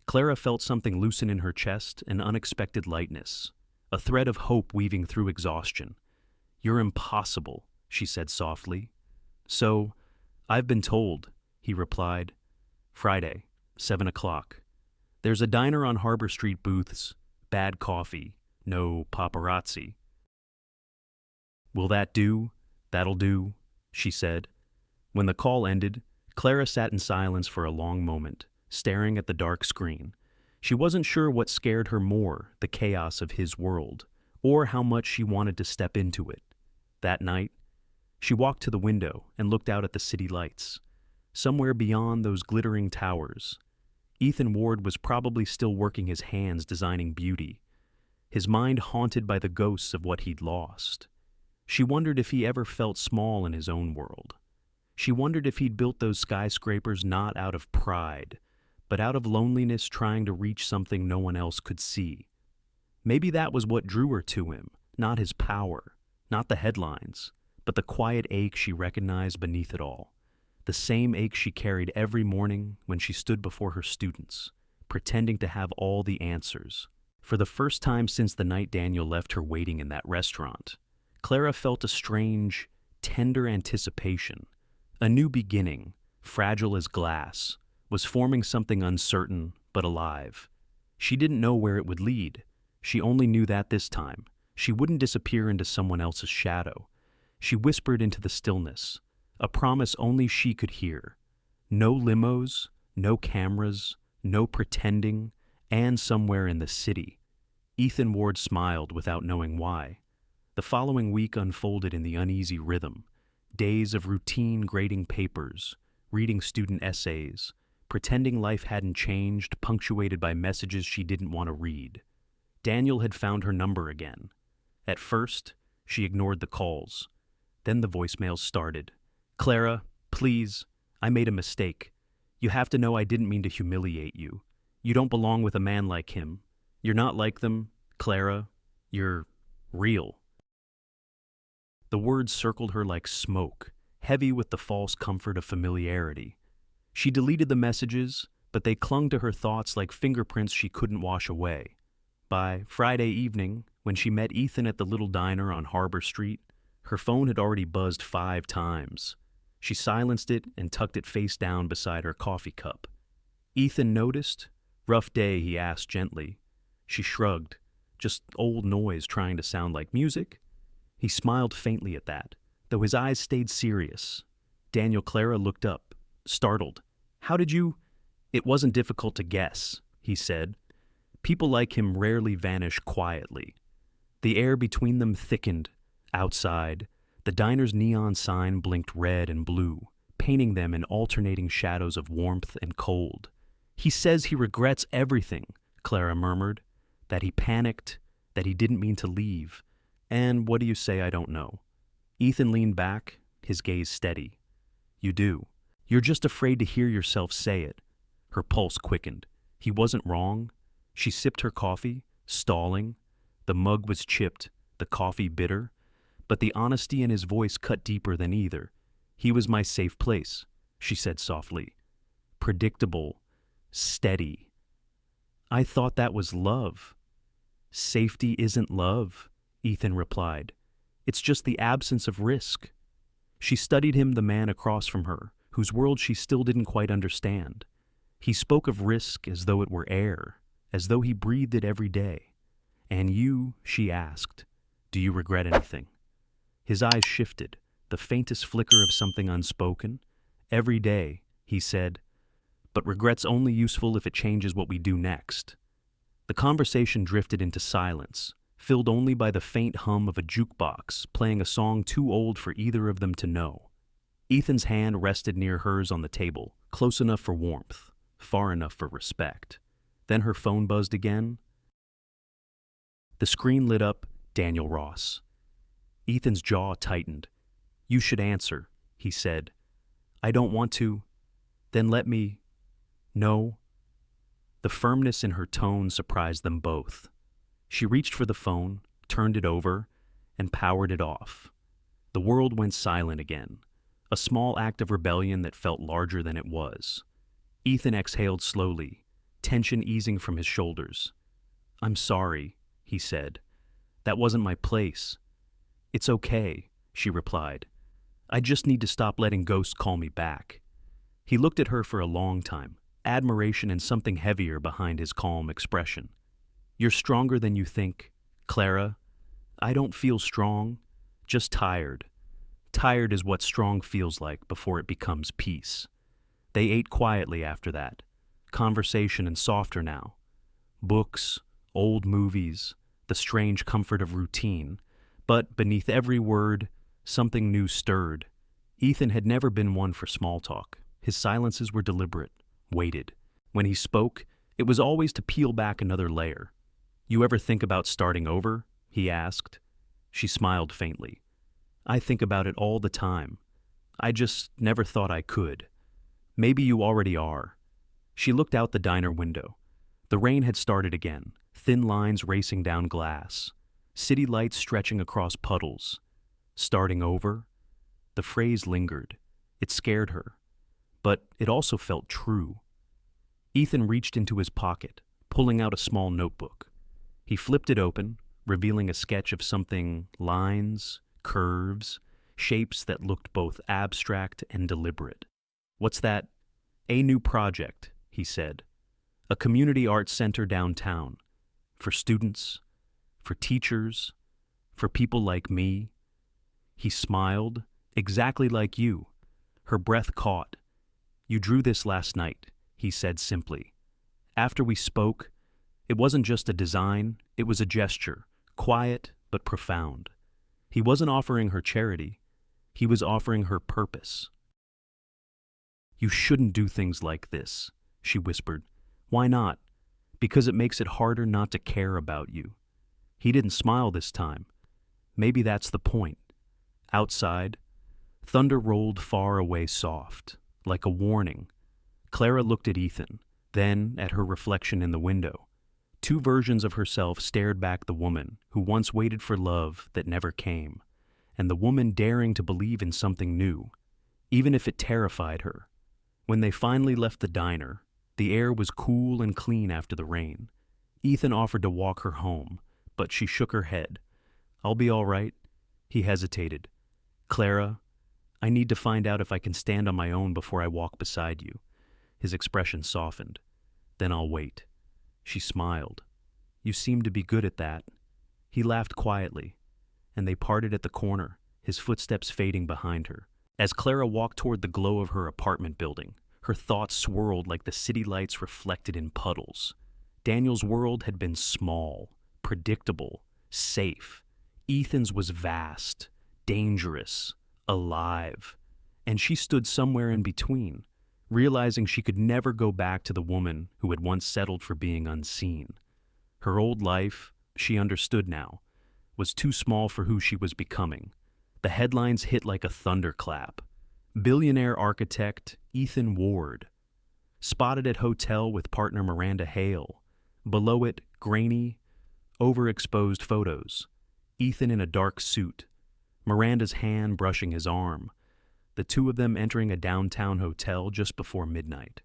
Clara felt something loosen in her chest, an unexpected lightness, a thread of hope weaving through exhaustion. You're impossible, she said softly. So, I've been told, he replied. Friday, 7 o'clock. There's a diner on Harbor Street booths, bad coffee, no paparazzi. Will that do? That'll do, she said. When the call ended, Clara sat in silence for a long moment, staring at the dark screen. She wasn't sure what scared her more, the chaos of his world, or how much she wanted to step into it. That night, she walked to the window and looked out at the city lights. Somewhere beyond those glittering towers, Ethan Ward was probably still working his hands designing beauty, his mind haunted by the ghosts of what he'd lost. She wondered if he ever felt small in his own world. She wondered if he'd built those skyscrapers not out of pride, but out of loneliness trying to reach something no one else could see. Maybe that was what drew her to him, not his power, not the headlines, but the quiet ache she recognized beneath it all. The same ache she carried every morning when she stood before her students, pretending to have all the answers. For the first time since the night Daniel left her waiting in that restaurant, Clara felt a strange, tender anticipation. A new beginning, fragile as glass, was forming something uncertain but alive. She didn't know where it would lead. She only knew that this time, she wouldn't disappear into someone else's shadow. She whispered into the stillness, a promise only she could hear. No limos, no cameras, no pretending, and somewhere in the city. Ethan Ward smiled without knowing why. The following week unfolded in the uneasy rhythm. Days of routine grading papers, reading student essays, pretending life hadn't changed, punctuated by messages she didn't want to read. Daniel had found her number again. At first, she ignored the calls. Then the voicemails started. Clara, please, I made a mistake. You have to know I didn't mean to humiliate you. You don't belong with a man like him. You're not like them, Clara. You're real. The words circled her like smoke, heavy with the false comfort of familiarity. She deleted the messages, but they clung to her thoughts like fingerprints she couldn't wash away. By Friday evening, when she met Ethan at the little diner on Harbor Street, her phone had already buzzed 5 times. She silenced it and tucked it face down beside her coffee cup. Ethan noticed. Rough day, he asked gently. She shrugged. Just old noise trying to sound like music? He smiled faintly at that, though his eyes stayed serious. Daniel Clara looked up, startled. How did you? It wasn't difficult to guess, he said. People like him rarely vanish quietly. The air between them thickened. Outside, the diner's neon sign blinked red and blue, painting them in alternating shadows of warmth and cold. He says he regrets everything, Clara murmured. That he panicked, that he didn't mean to leave. And what do you say I don't know? Ethan leaned back, his gaze steady. You do. You're just afraid to hear yourself say it. Her pulse quickened. He wasn't wrong. She sipped her coffee, stalling. The mug was chipped, the coffee bitter. But the honesty in his voice cut deeper than either. He was my safe place, she said softly. Predictable, steady. I thought that was love. Safety isn't love, Ethan replied. It's just the absence of risk. She studied him, the man across from her, whose world she still didn't quite understand. He spoke of risk as though it were air, as though he breathed it every day. "And you," she asked, "do you regret anything?" His eyes shifted, the faintest flicker of something unspoken. "Every day," he said, "but regret's only useful if it changes what we do next." The conversation drifted into silence, filled only by the faint hum of a jukebox playing a song too old for either of them to know. Ethan's hand rested near hers on the table, close enough for warmth, far enough for respect. Then her phone buzzed again. The screen lit up Daniel Ross. Ethan's jaw tightened. "You should answer," he said. "I don't want to." "Then let me." "No." The firmness in her tone surprised them both. She reached for the phone, turned it over, and powered it off. The world went silent again, a small act of rebellion that felt larger than it was. Ethan exhaled slowly, tension easing from his shoulders. "I'm sorry," he said. "That wasn't my place." "It's okay," she replied. "I just need to stop letting ghosts call me back." He looked at her for a long time, admiration and something heavier behind his calm expression. "You're stronger than you think, Clara." "I don't feel strong, just tired." Tired is what strong feels like before it becomes peace. They ate quietly after that, conversation and softer now. Books, old movies, the strange comfort of routine. But beneath every word, something new stirred. Ethan had never been one for small talk. His silences were deliberate, weighted. When he spoke, it was always to peel back another layer. "You ever think about starting over?" he asked. She smiled faintly. "I think about it all the time. I just never thought I could." "Maybe you already are." She looked out the diner window. The rain had started again, thin lines racing down glass, city lights stretching across puddles. Starting over? The phrase lingered. It scared her. But it also felt true. Ethan reached into his pocket, pulling out a small notebook. He flipped it open, revealing a sketch of something, lines, curves, shapes that looked both abstract and deliberate. "What's that?" "A new project," he said. "A community arts center downtown. For students, for teachers, for people like me." He smiled, "Exactly like you." Her breath caught. "You drew this last night," he said simply. "After we spoke, it wasn't just a design, it was a gesture, quiet but profound." He wasn't offering her charity. He was offering her purpose. "You shouldn't do things like this," she whispered. "Why not?" "Because it makes it harder not to care about you." He didn't smile this time. Maybe that's the point. Outside, thunder rolled far away soft, like a warning. Clara looked at Ethan, then at her reflection in the window. Two versions of herself stared back, the woman who once waited for love that never came, and the woman daring to believe in something new, even if it terrified her. When they finally left the diner, the air was cool and clean after the rain. Ethan offered to walk her home, but she shook her head. "I'll be all right." He hesitated. "Clara, I need to find out if I can stand on my own before I walk beside you." His expression softened. "Then I'll wait." She smiled. "You seem to be good at that." He laughed quietly, and they parted at the corner, his footsteps fading behind her. As Clara walked toward the glow of her apartment building, her thoughts swirled like the city lights reflected in puddles. Daniel's world had been small, predictable, safe. Ethan's was vast, dangerous, alive. And she stood somewhere in between, realizing she could never go back to the woman who had once settled for being unseen. Her old life, she understood now, was too small for who she was becoming. The headlines hit like a thunderclap. Billionaire architect Ethan Ward. Spotted at hotel with partner Miranda Hale. Below it, grainy, overexposed photos. Ethan in a dark suit. Miranda's hand brushing his arm. The two of them entering a downtown hotel just before midnight.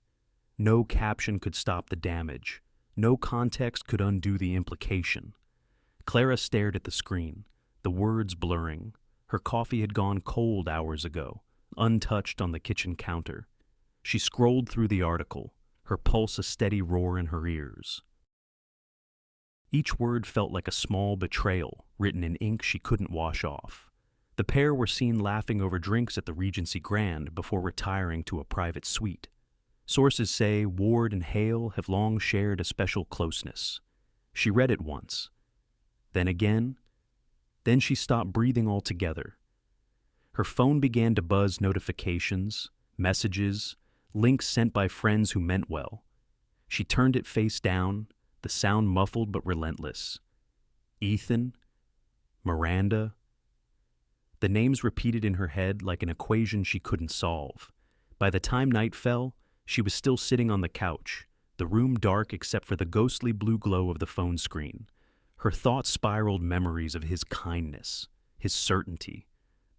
No caption could stop the damage. No context could undo the implication. Clara stared at the screen, the words blurring, Her coffee had gone cold hours ago, untouched on the kitchen counter. She scrolled through the article, her pulse a steady roar in her ears. Each word felt like a small betrayal written in ink she couldn't wash off. The pair were seen laughing over drinks at the Regency Grand before retiring to a private suite. Sources say Ward and Hale have long shared a special closeness. She read it once. Then again. Then she stopped breathing altogether. Her phone began to buzz notifications, messages, links sent by friends who meant well. She turned it face down, the sound muffled but relentless. Ethan, Miranda. The names repeated in her head like an equation she couldn't solve. By the time night fell, she was still sitting on the couch, the room dark except for the ghostly blue glow of the phone screen. Her thoughts spiraled memories of his kindness, his certainty,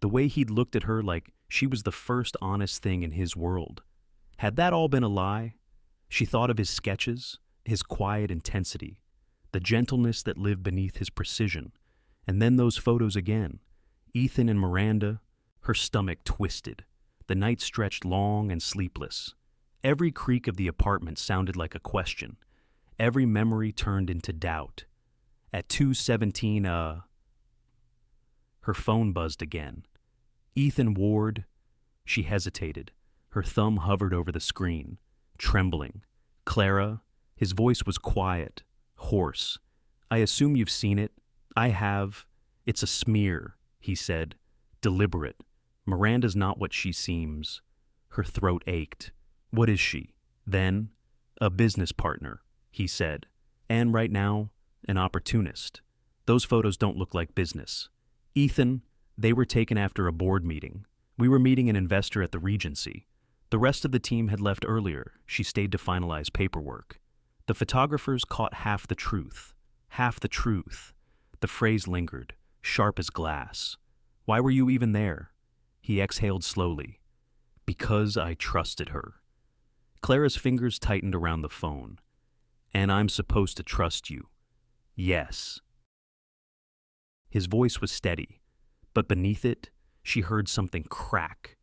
the way he'd looked at her like she was the first honest thing in his world. Had that all been a lie? She thought of his sketches, his quiet intensity, the gentleness that lived beneath his precision, and then those photos again. Ethan and Miranda. Her stomach twisted. The night stretched long and sleepless. Every creak of the apartment sounded like a question. Every memory turned into doubt. At 2:17, her phone buzzed again. Ethan Ward. She hesitated. Her thumb hovered over the screen, trembling. Clara. His voice was quiet, hoarse. I assume you've seen it. I have. It's a smear, he said, deliberate. Miranda's not what she seems. Her throat ached. What is she? Then, a business partner, he said. And right now, an opportunist. Those photos don't look like business. Ethan, they were taken after a board meeting. We were meeting an investor at the Regency. The rest of the team had left earlier. She stayed to finalize paperwork. The photographers caught half the truth. Half the truth. The phrase lingered, sharp as glass. Why were you even there? He exhaled slowly. Because I trusted her. Clara's fingers tightened around the phone. And I'm supposed to trust you. Yes. His voice was steady, but beneath it, she heard something crack.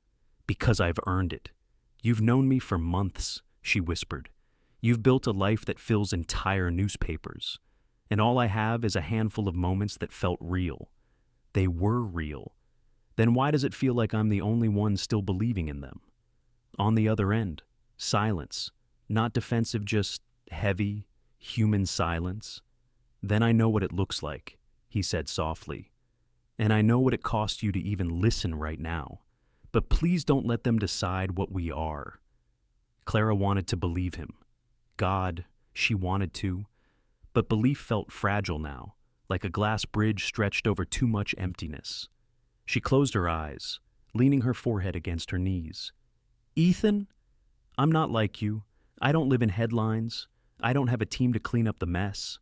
Because I've earned it. You've known me for months, she whispered. You've built a life that fills entire newspapers. And all I have is a handful of moments that felt real. They were real. Then why does it feel like I'm the only one still believing in them? On the other end, silence. Not defensive, just heavy, human silence. Then I know what it looks like, he said softly. And I know what it cost you to even listen right now. But please don't let them decide what we are. Clara wanted to believe him. God, she wanted to. But belief felt fragile now, like a glass bridge stretched over too much emptiness. She closed her eyes, leaning her forehead against her knees. Ethan? I'm not like you. I don't live in headlines. I don't have a team to clean up the mess.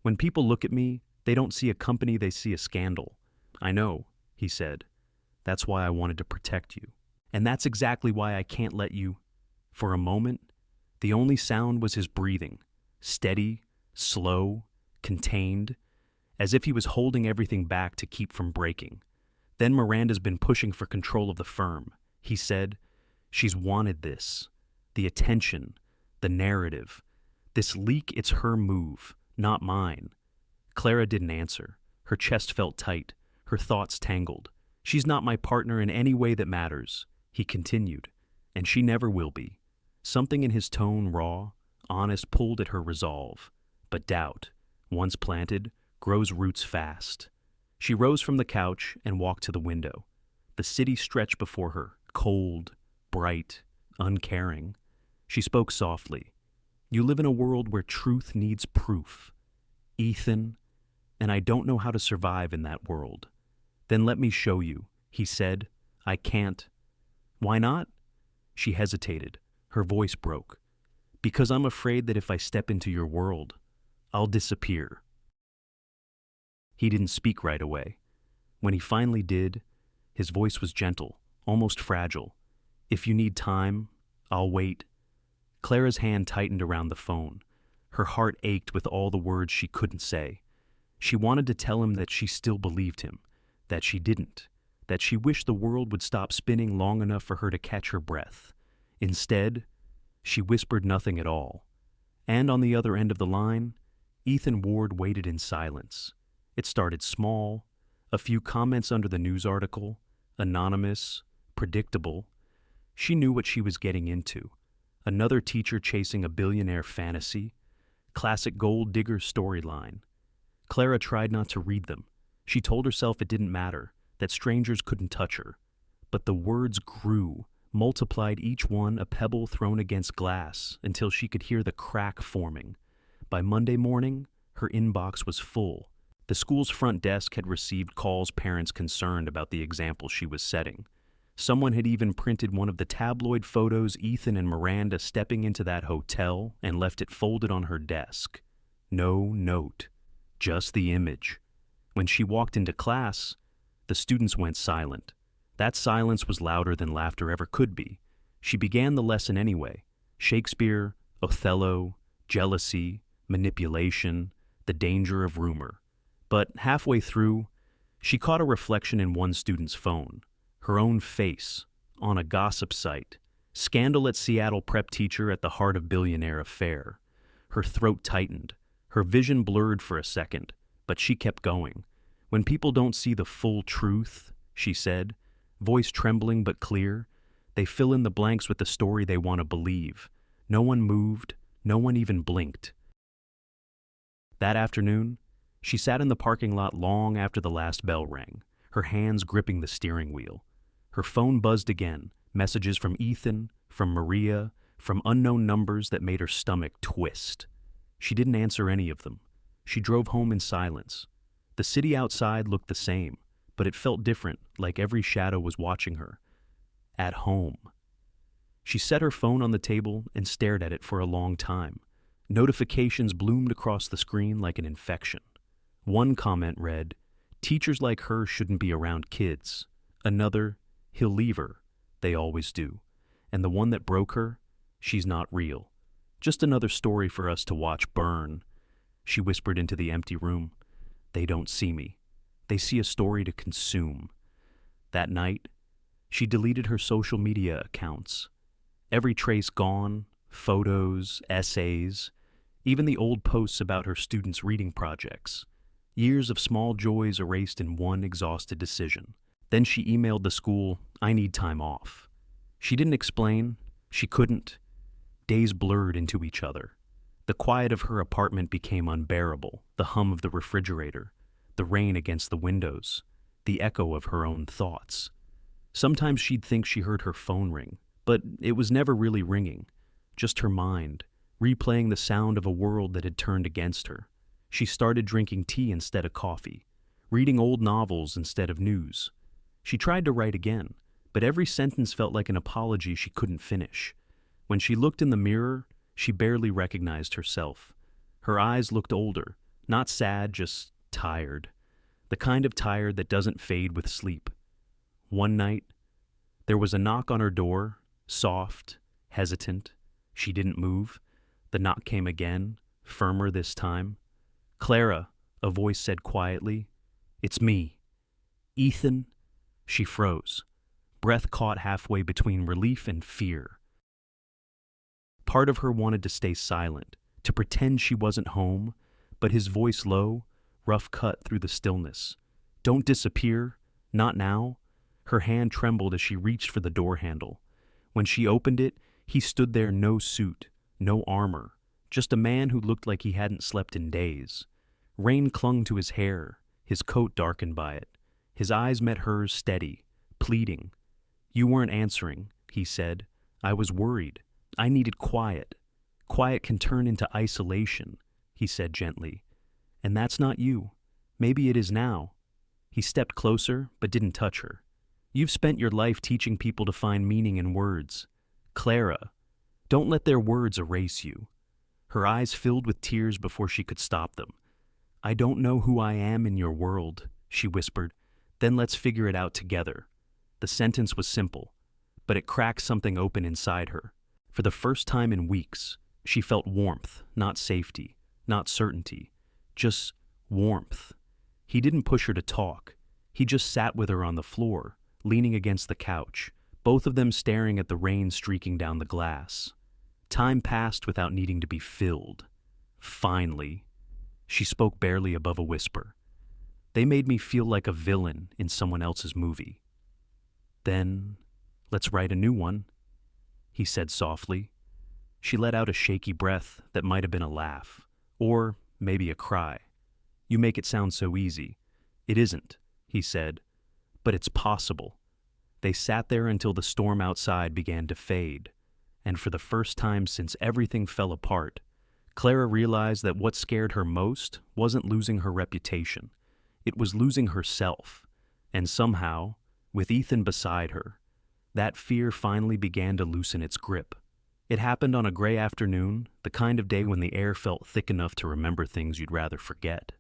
When people look at me, they don't see a company, they see a scandal. I know, he said. That's why I wanted to protect you. And that's exactly why I can't let you. For a moment, the only sound was his breathing, steady, slow, contained, as if he was holding everything back to keep from breaking. Then Miranda's been pushing for control of the firm, he said. She's wanted this. The attention, the narrative. This leak, it's her move, not mine. Clara didn't answer. Her chest felt tight, her thoughts tangled. She's not my partner in any way that matters, he continued, and she never will be. Something in his tone, raw, honest, pulled at her resolve. But doubt, once planted, grows roots fast. She rose from the couch and walked to the window. The city stretched before her, cold, bright, uncaring. She spoke softly. You live in a world where truth needs proof. Ethan, and I don't know how to survive in that world. Then let me show you, he said. I can't. Why not? She hesitated. Her voice broke. Because I'm afraid that if I step into your world, I'll disappear. He didn't speak right away. When he finally did, his voice was gentle, almost fragile. If you need time, I'll wait. Clara's hand tightened around the phone. Her heart ached with all the words she couldn't say. She wanted to tell him that she still believed him, that she didn't, that she wished the world would stop spinning long enough for her to catch her breath. Instead, she whispered nothing at all. And on the other end of the line, Ethan Ward waited in silence. It started small, a few comments under the news article, anonymous, predictable. She knew what she was getting into. Another teacher chasing a billionaire fantasy, classic gold digger storyline. Clara tried not to read them. She told herself it didn't matter, that strangers couldn't touch her. But the words grew, multiplied, each one a pebble thrown against glass, until she could hear the crack forming. By Monday morning, her inbox was full. The school's front desk had received calls, parents concerned about the example she was setting. Someone had even printed one of the tabloid photos Ethan and Miranda stepping into that hotel and left it folded on her desk. No note, just the image. When she walked into class, the students went silent. That silence was louder than laughter ever could be. She began the lesson anyway. Shakespeare, Othello, jealousy, manipulation, the danger of rumor. But halfway through, she caught a reflection in one student's phone. Her own face, on a gossip site. Scandal at Seattle prep teacher at the heart of Billionaire affair. Her throat tightened. Her vision blurred for a second, but she kept going. When people don't see the full truth, she said, voice trembling but clear, they fill in the blanks with the story they want to believe. No one moved, no one even blinked. That afternoon, she sat in the parking lot long after the last bell rang, her hands gripping the steering wheel. Her phone buzzed again, messages from Ethan, from Maria, from unknown numbers that made her stomach twist. She didn't answer any of them. She drove home in silence. The city outside looked the same, but it felt different, like every shadow was watching her. At home. She set her phone on the table and stared at it for a long time. Notifications bloomed across the screen like an infection. One comment read, "Teachers like her shouldn't be around kids." Another, "He'll leave her. They always do." And the one that broke her, "She's not real. Just another story for us to watch burn." She whispered into the empty room, "They don't see me. They see a story to consume." That night, she deleted her social media accounts. Every trace gone, photos, essays, even the old posts about her students' reading projects. Years of small joys erased in one exhausted decision. Then she emailed the school, "I need time off." She didn't explain. She couldn't. Days blurred into each other. The quiet of her apartment became unbearable, the hum of the refrigerator, the rain against the windows, the echo of her own thoughts. Sometimes she'd think she heard her phone ring, but it was never really ringing, just her mind, replaying the sound of a world that had turned against her. She started drinking tea instead of coffee, reading old novels instead of news. She tried to write again, but every sentence felt like an apology she couldn't finish. When she looked in the mirror, she barely recognized herself. Her eyes looked older, not sad, just tired. The kind of tired that doesn't fade with sleep. One night, there was a knock on her door, soft, hesitant. She didn't move. The knock came again, firmer this time. "Clara," a voice said quietly. "It's me." "Ethan?" She froze, breath caught halfway between relief and fear. Part of her wanted to stay silent, to pretend she wasn't home, but his voice low, rough cut through the stillness. "Don't disappear, not now." Her hand trembled as she reached for the door handle. When she opened it, he stood there, no suit, no armor, just a man who looked like he hadn't slept in days. Rain clung to his hair, his coat darkened by it. His eyes met hers steady, pleading. "You weren't answering," he said. "I was worried. I needed quiet. Quiet can turn into isolation," he said gently. "And that's not you. Maybe it is now." He stepped closer, but didn't touch her. "You've spent your life teaching people to find meaning in words. Clara, don't let their words erase you." Her eyes filled with tears before she could stop them. "I don't know who I am in your world," she whispered. "Then let's figure it out together." The sentence was simple, but it cracked something open inside her. For the first time in weeks, she felt warmth, not safety, not certainty, just warmth. He didn't push her to talk. He just sat with her on the floor, leaning against the couch, both of them staring at the rain streaking down the glass. Time passed without needing to be filled. Finally, she spoke barely above a whisper. They made me feel like a villain in someone else's movie. Then, let's write a new one, he said softly. She let out a shaky breath that might have been a laugh, or maybe a cry. You make it sound so easy. It isn't, he said, but it's possible. They sat there until the storm outside began to fade, and for the first time since everything fell apart, Clara realized that what scared her most wasn't losing her reputation. It was losing herself, and somehow, with Ethan beside her, that fear finally began to loosen its grip. It happened on a gray afternoon, the kind of day when the air felt thick enough to remember things you'd rather forget.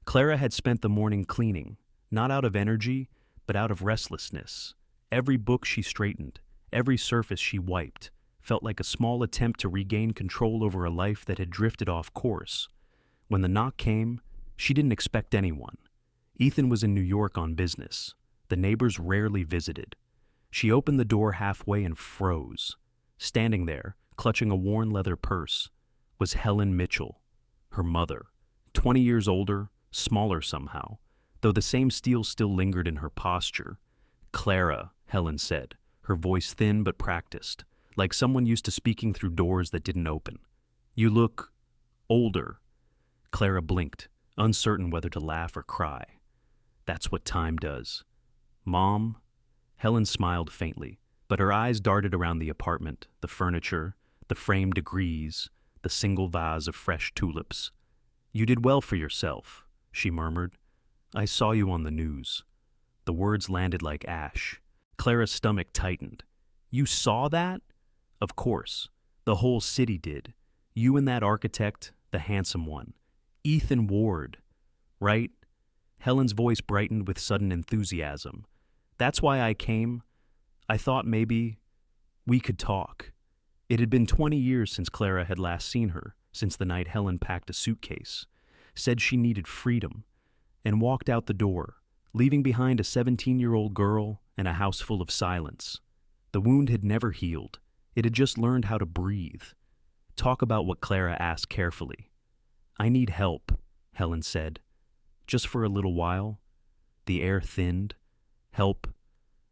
Clara had spent the morning cleaning, not out of energy, but out of restlessness. Every book she straightened, every surface she wiped, felt like a small attempt to regain control over a life that had drifted off course. When the knock came, she didn't expect anyone. Ethan was in New York on business. The neighbors rarely visited. She opened the door halfway and froze. Standing there, clutching a worn leather purse, was Helen Mitchell, her mother, 20 years older, smaller somehow, though the same steel still lingered in her posture. Clara, Helen said, her voice thin but practiced, like someone used to speaking through doors that didn't open. You look older. Clara blinked, uncertain whether to laugh or cry. That's what time does. Mom? Helen smiled faintly, but her eyes darted around the apartment, the furniture, the framed degrees, the single vase of fresh tulips. You did well for yourself, she murmured. I saw you on the news. The words landed like ash. Clara's stomach tightened. You saw that? Of course. The whole city did. You and that architect, the handsome one. Ethan Ward. Right? Helen's voice brightened with sudden enthusiasm. That's why I came. I thought maybe we could talk. It had been 20 years since Clara had last seen her, since the night Helen packed a suitcase, said she needed freedom, and walked out the door, leaving behind a 17-year-old girl and a house full of silence. The wound had never healed. It had just learned how to breathe. Talk about what Clara asked carefully. I need help, Helen said. Just for a little while. The air thinned. Help.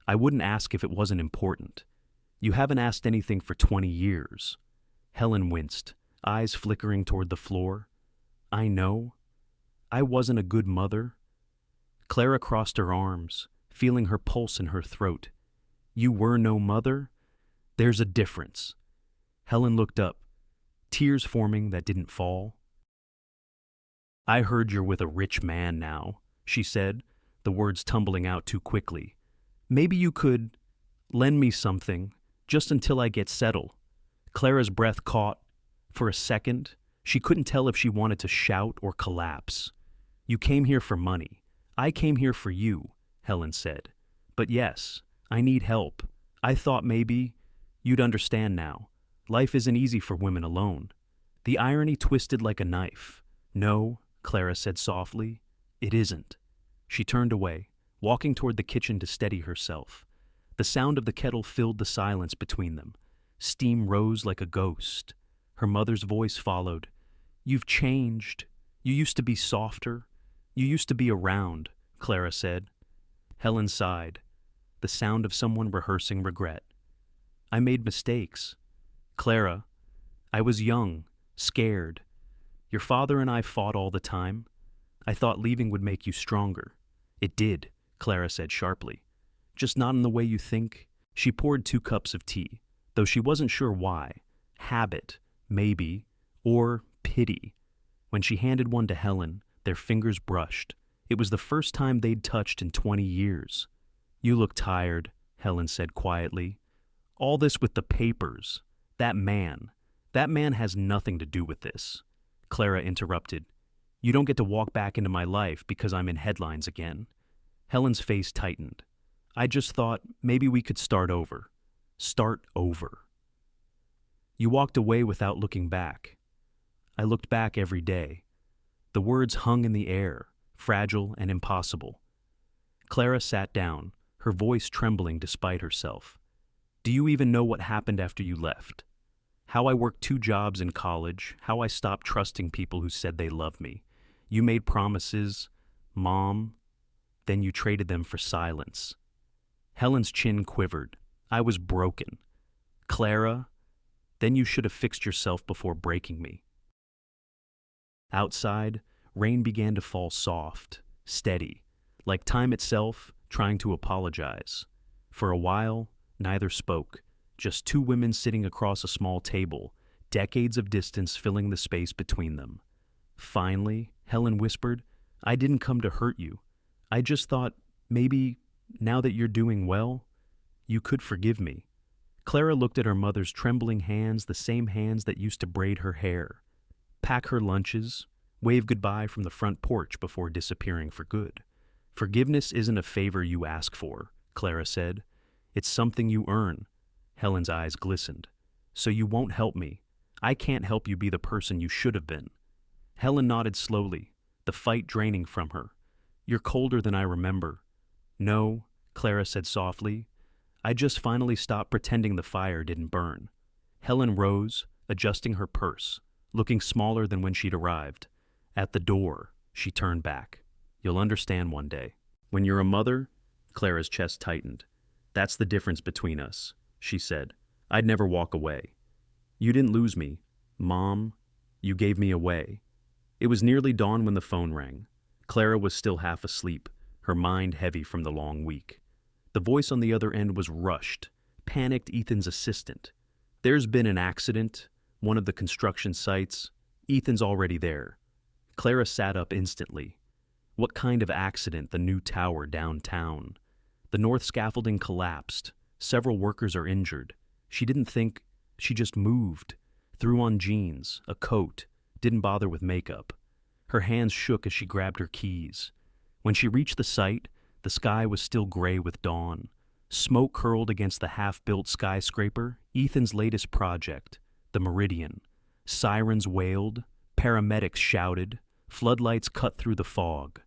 I wouldn't ask if it wasn't important. You haven't asked anything for 20 years. Helen winced, eyes flickering toward the floor. I know. I wasn't a good mother. Clara crossed her arms, feeling her pulse in her throat. You were no mother? There's a difference. Helen looked up, tears forming that didn't fall. I heard you're with a rich man now, she said, the words tumbling out too quickly. Maybe you could lend me something, just until I get settled. Clara's breath caught. For a second, she couldn't tell if she wanted to shout or collapse. You came here for money. I came here for you, Helen said. But yes, I need help. I thought maybe you'd understand now. Life isn't easy for women alone. The irony twisted like a knife. No, Clara said softly, it isn't. She turned away, walking toward the kitchen to steady herself. The sound of the kettle filled the silence between them. Steam rose like a ghost. Her mother's voice followed. You've changed. You used to be softer. You used to be around, Clara said. Helen sighed, the sound of someone rehearsing regret. I made mistakes. Clara, I was young, scared. Your father and I fought all the time. I thought leaving would make you stronger. It did, Clara said sharply. Just not in the way you think. She poured 2 cups of tea, though she wasn't sure why. Habit, maybe, or pity. When she handed one to Helen, their fingers brushed. It was the first time they'd touched in 20 years. You look tired, Helen said quietly. All this with the papers. That man has nothing to do with this. Clara interrupted. You don't get to walk back into my life because I'm in headlines again. Helen's face tightened. I just thought maybe we could start over. Start over. You walked away without looking back. I looked back every day. The words hung in the air, fragile and impossible. Clara sat down, her voice trembling despite herself. Do you even know what happened after you left? How I worked 2 jobs in college, how I stopped trusting people who said they loved me. You made promises, Mom, then you traded them for silence. Helen's chin quivered. I was broken. Clara, then you should have fixed yourself before breaking me. Outside, rain began to fall soft, steady, like time itself trying to apologize. For a while, neither spoke, just 2 women sitting across a small table, decades of distance filling the space between them. Finally, Helen whispered, I didn't come to hurt you. I just thought, maybe, now that you're doing well, you could forgive me. Clara looked at her mother's trembling hands, the same hands that used to braid her hair, pack her lunches, wave goodbye from the front porch before disappearing for good. Forgiveness isn't a favor you ask for, Clara said. It's something you earn. Helen's eyes glistened. So you won't help me. I can't help you be the person you should have been. Helen nodded slowly, the fight draining from her. You're colder than I remember. No, Clara said softly. I just finally stopped pretending the fire didn't burn. Helen rose, adjusting her purse, looking smaller than when she'd arrived. At the door, she turned back. You'll understand one day. When you're a mother, Clara's chest tightened. That's the difference between us, she said. I'd never walk away. You didn't lose me, Mom. You gave me away. It was nearly dawn when the phone rang. Clara was still half asleep, her mind heavy from the long week. The voice on the other end was rushed, panicked Ethan's assistant. There's been an accident, one of the construction sites. Ethan's already there. Clara sat up instantly. What kind of accident? The new tower downtown. The north scaffolding collapsed. Several workers are injured. She didn't think, she just moved. Threw on jeans, a coat, didn't bother with makeup. Her hands shook as she grabbed her keys. When she reached the site, the sky was still gray with dawn. Smoke curled against the half-built skyscraper, Ethan's latest project, the Meridian. Sirens wailed, paramedics shouted, floodlights cut through the fog.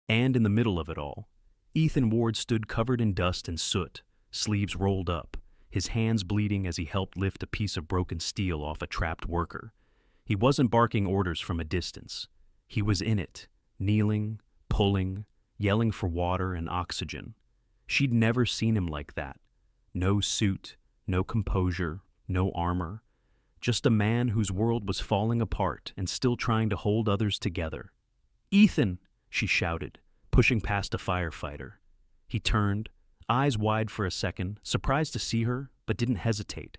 And in the middle of it all, Ethan Ward stood covered in dust and soot, sleeves rolled up, his hands bleeding as he helped lift a piece of broken steel off a trapped worker. He wasn't barking orders from a distance. He was in it, kneeling, pulling, yelling for water and oxygen. She'd never seen him like that. No suit, no composure, no armor. Just a man whose world was falling apart and still trying to hold others together. Ethan, she shouted, pushing past a firefighter. He turned, eyes wide for a second, surprised to see her, but didn't hesitate.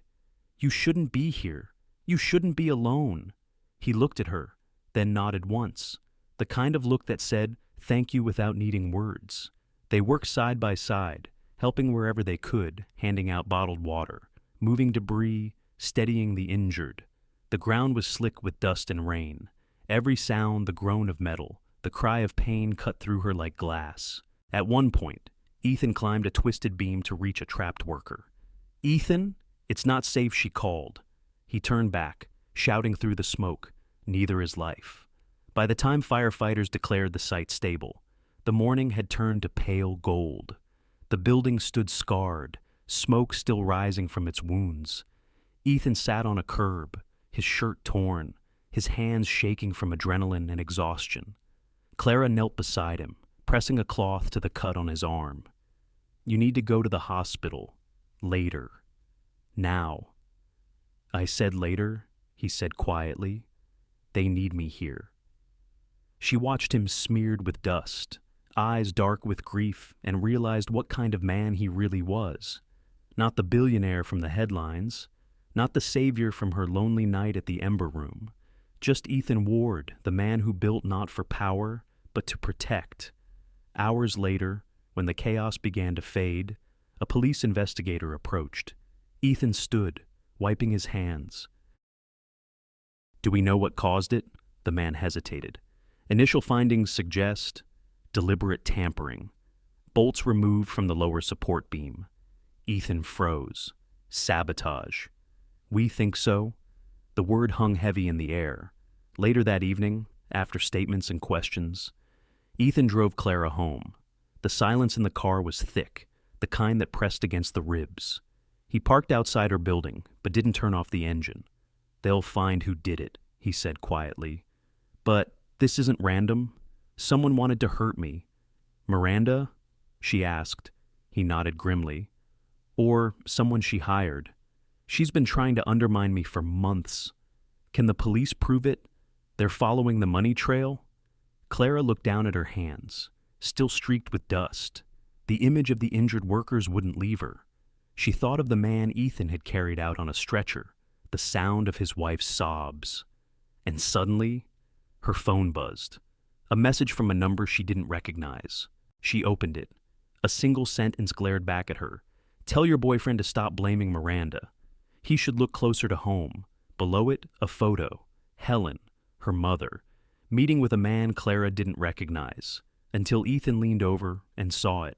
You shouldn't be here. You shouldn't be alone. He looked at her, then nodded once, the kind of look that said, thank you without needing words. They worked side by side, helping wherever they could, handing out bottled water, moving debris, steadying the injured. The ground was slick with dust and rain. Every sound, the groan of metal, the cry of pain cut through her like glass. At one point, Ethan climbed a twisted beam to reach a trapped worker. Ethan, it's not safe, she called. He turned back, shouting through the smoke, neither is life. By the time firefighters declared the site stable, the morning had turned to pale gold. The building stood scarred, smoke still rising from its wounds. Ethan sat on a curb, his shirt torn, his hands shaking from adrenaline and exhaustion. Clara knelt beside him, pressing a cloth to the cut on his arm. You need to go to the hospital. Later. Now. I said later, he said quietly. They need me here. She watched him smeared with dust, eyes dark with grief, and realized what kind of man he really was. Not the billionaire from the headlines, not the savior from her lonely night at the Ember Room. Just Ethan Ward, the man who built not for power, but to protect. Hours later, when the chaos began to fade, a police investigator approached. Ethan stood, wiping his hands. Do we know what caused it? The man hesitated. Initial findings suggest deliberate tampering. Bolts removed from the lower support beam. Ethan froze. Sabotage. We think so. The word hung heavy in the air. Later that evening, after statements and questions, Ethan drove Clara home. The silence in the car was thick, the kind that pressed against the ribs. He parked outside her building, but didn't turn off the engine. "They'll find who did it," he said quietly. "But this isn't random. Someone wanted to hurt me." "Miranda?" she asked. He nodded grimly. "Or someone she hired. She's been trying to undermine me for months. Can the police prove it? They're following the money trail?" Clara looked down at her hands, still streaked with dust. The image of the injured workers wouldn't leave her. She thought of the man Ethan had carried out on a stretcher, the sound of his wife's sobs. And suddenly, her phone buzzed. A message from a number she didn't recognize. She opened it. A single sentence glared back at her. "Tell your boyfriend to stop blaming Miranda. He should look closer to home." Below it, a photo. Helen, her mother, meeting with a man Clara didn't recognize, until Ethan leaned over and saw it.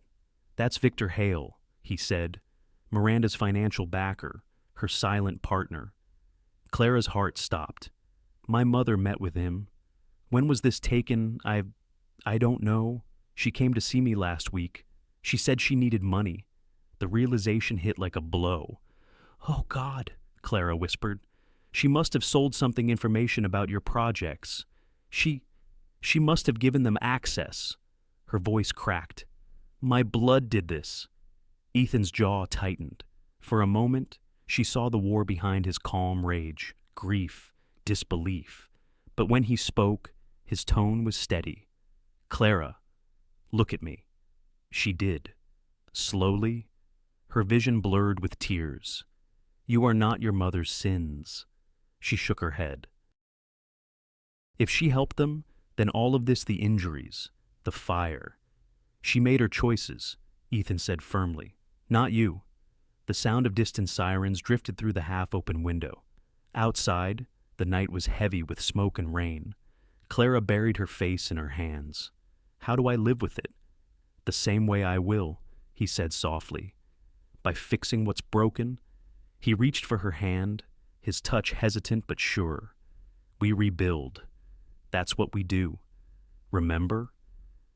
"That's Victor Hale," he said. "Miranda's financial backer, her silent partner." Clara's heart stopped. "My mother met with him. When was this taken? I don't know. She came to see me last week. She said she needed money." The realization hit like a blow. "Oh, God," Clara whispered. "She must have sold something information about your projects. She must have given them access." Her voice cracked. "My blood did this." Ethan's jaw tightened. For a moment, she saw the war behind his calm rage, grief, disbelief. But when he spoke, his tone was steady. "Clara, look at me." She did. Slowly, her vision blurred with tears. "You are not your mother's sins." She shook her head. "If she helped them, then all of this, the injuries, the fire." "She made her choices," Ethan said firmly. "Not you." The sound of distant sirens drifted through the half-open window. Outside, the night was heavy with smoke and rain. Clara buried her face in her hands. "How do I live with it?" "The same way I will," he said softly. "By fixing what's broken." He reached for her hand, his touch hesitant but sure. "We rebuild. That's what we do. Remember?"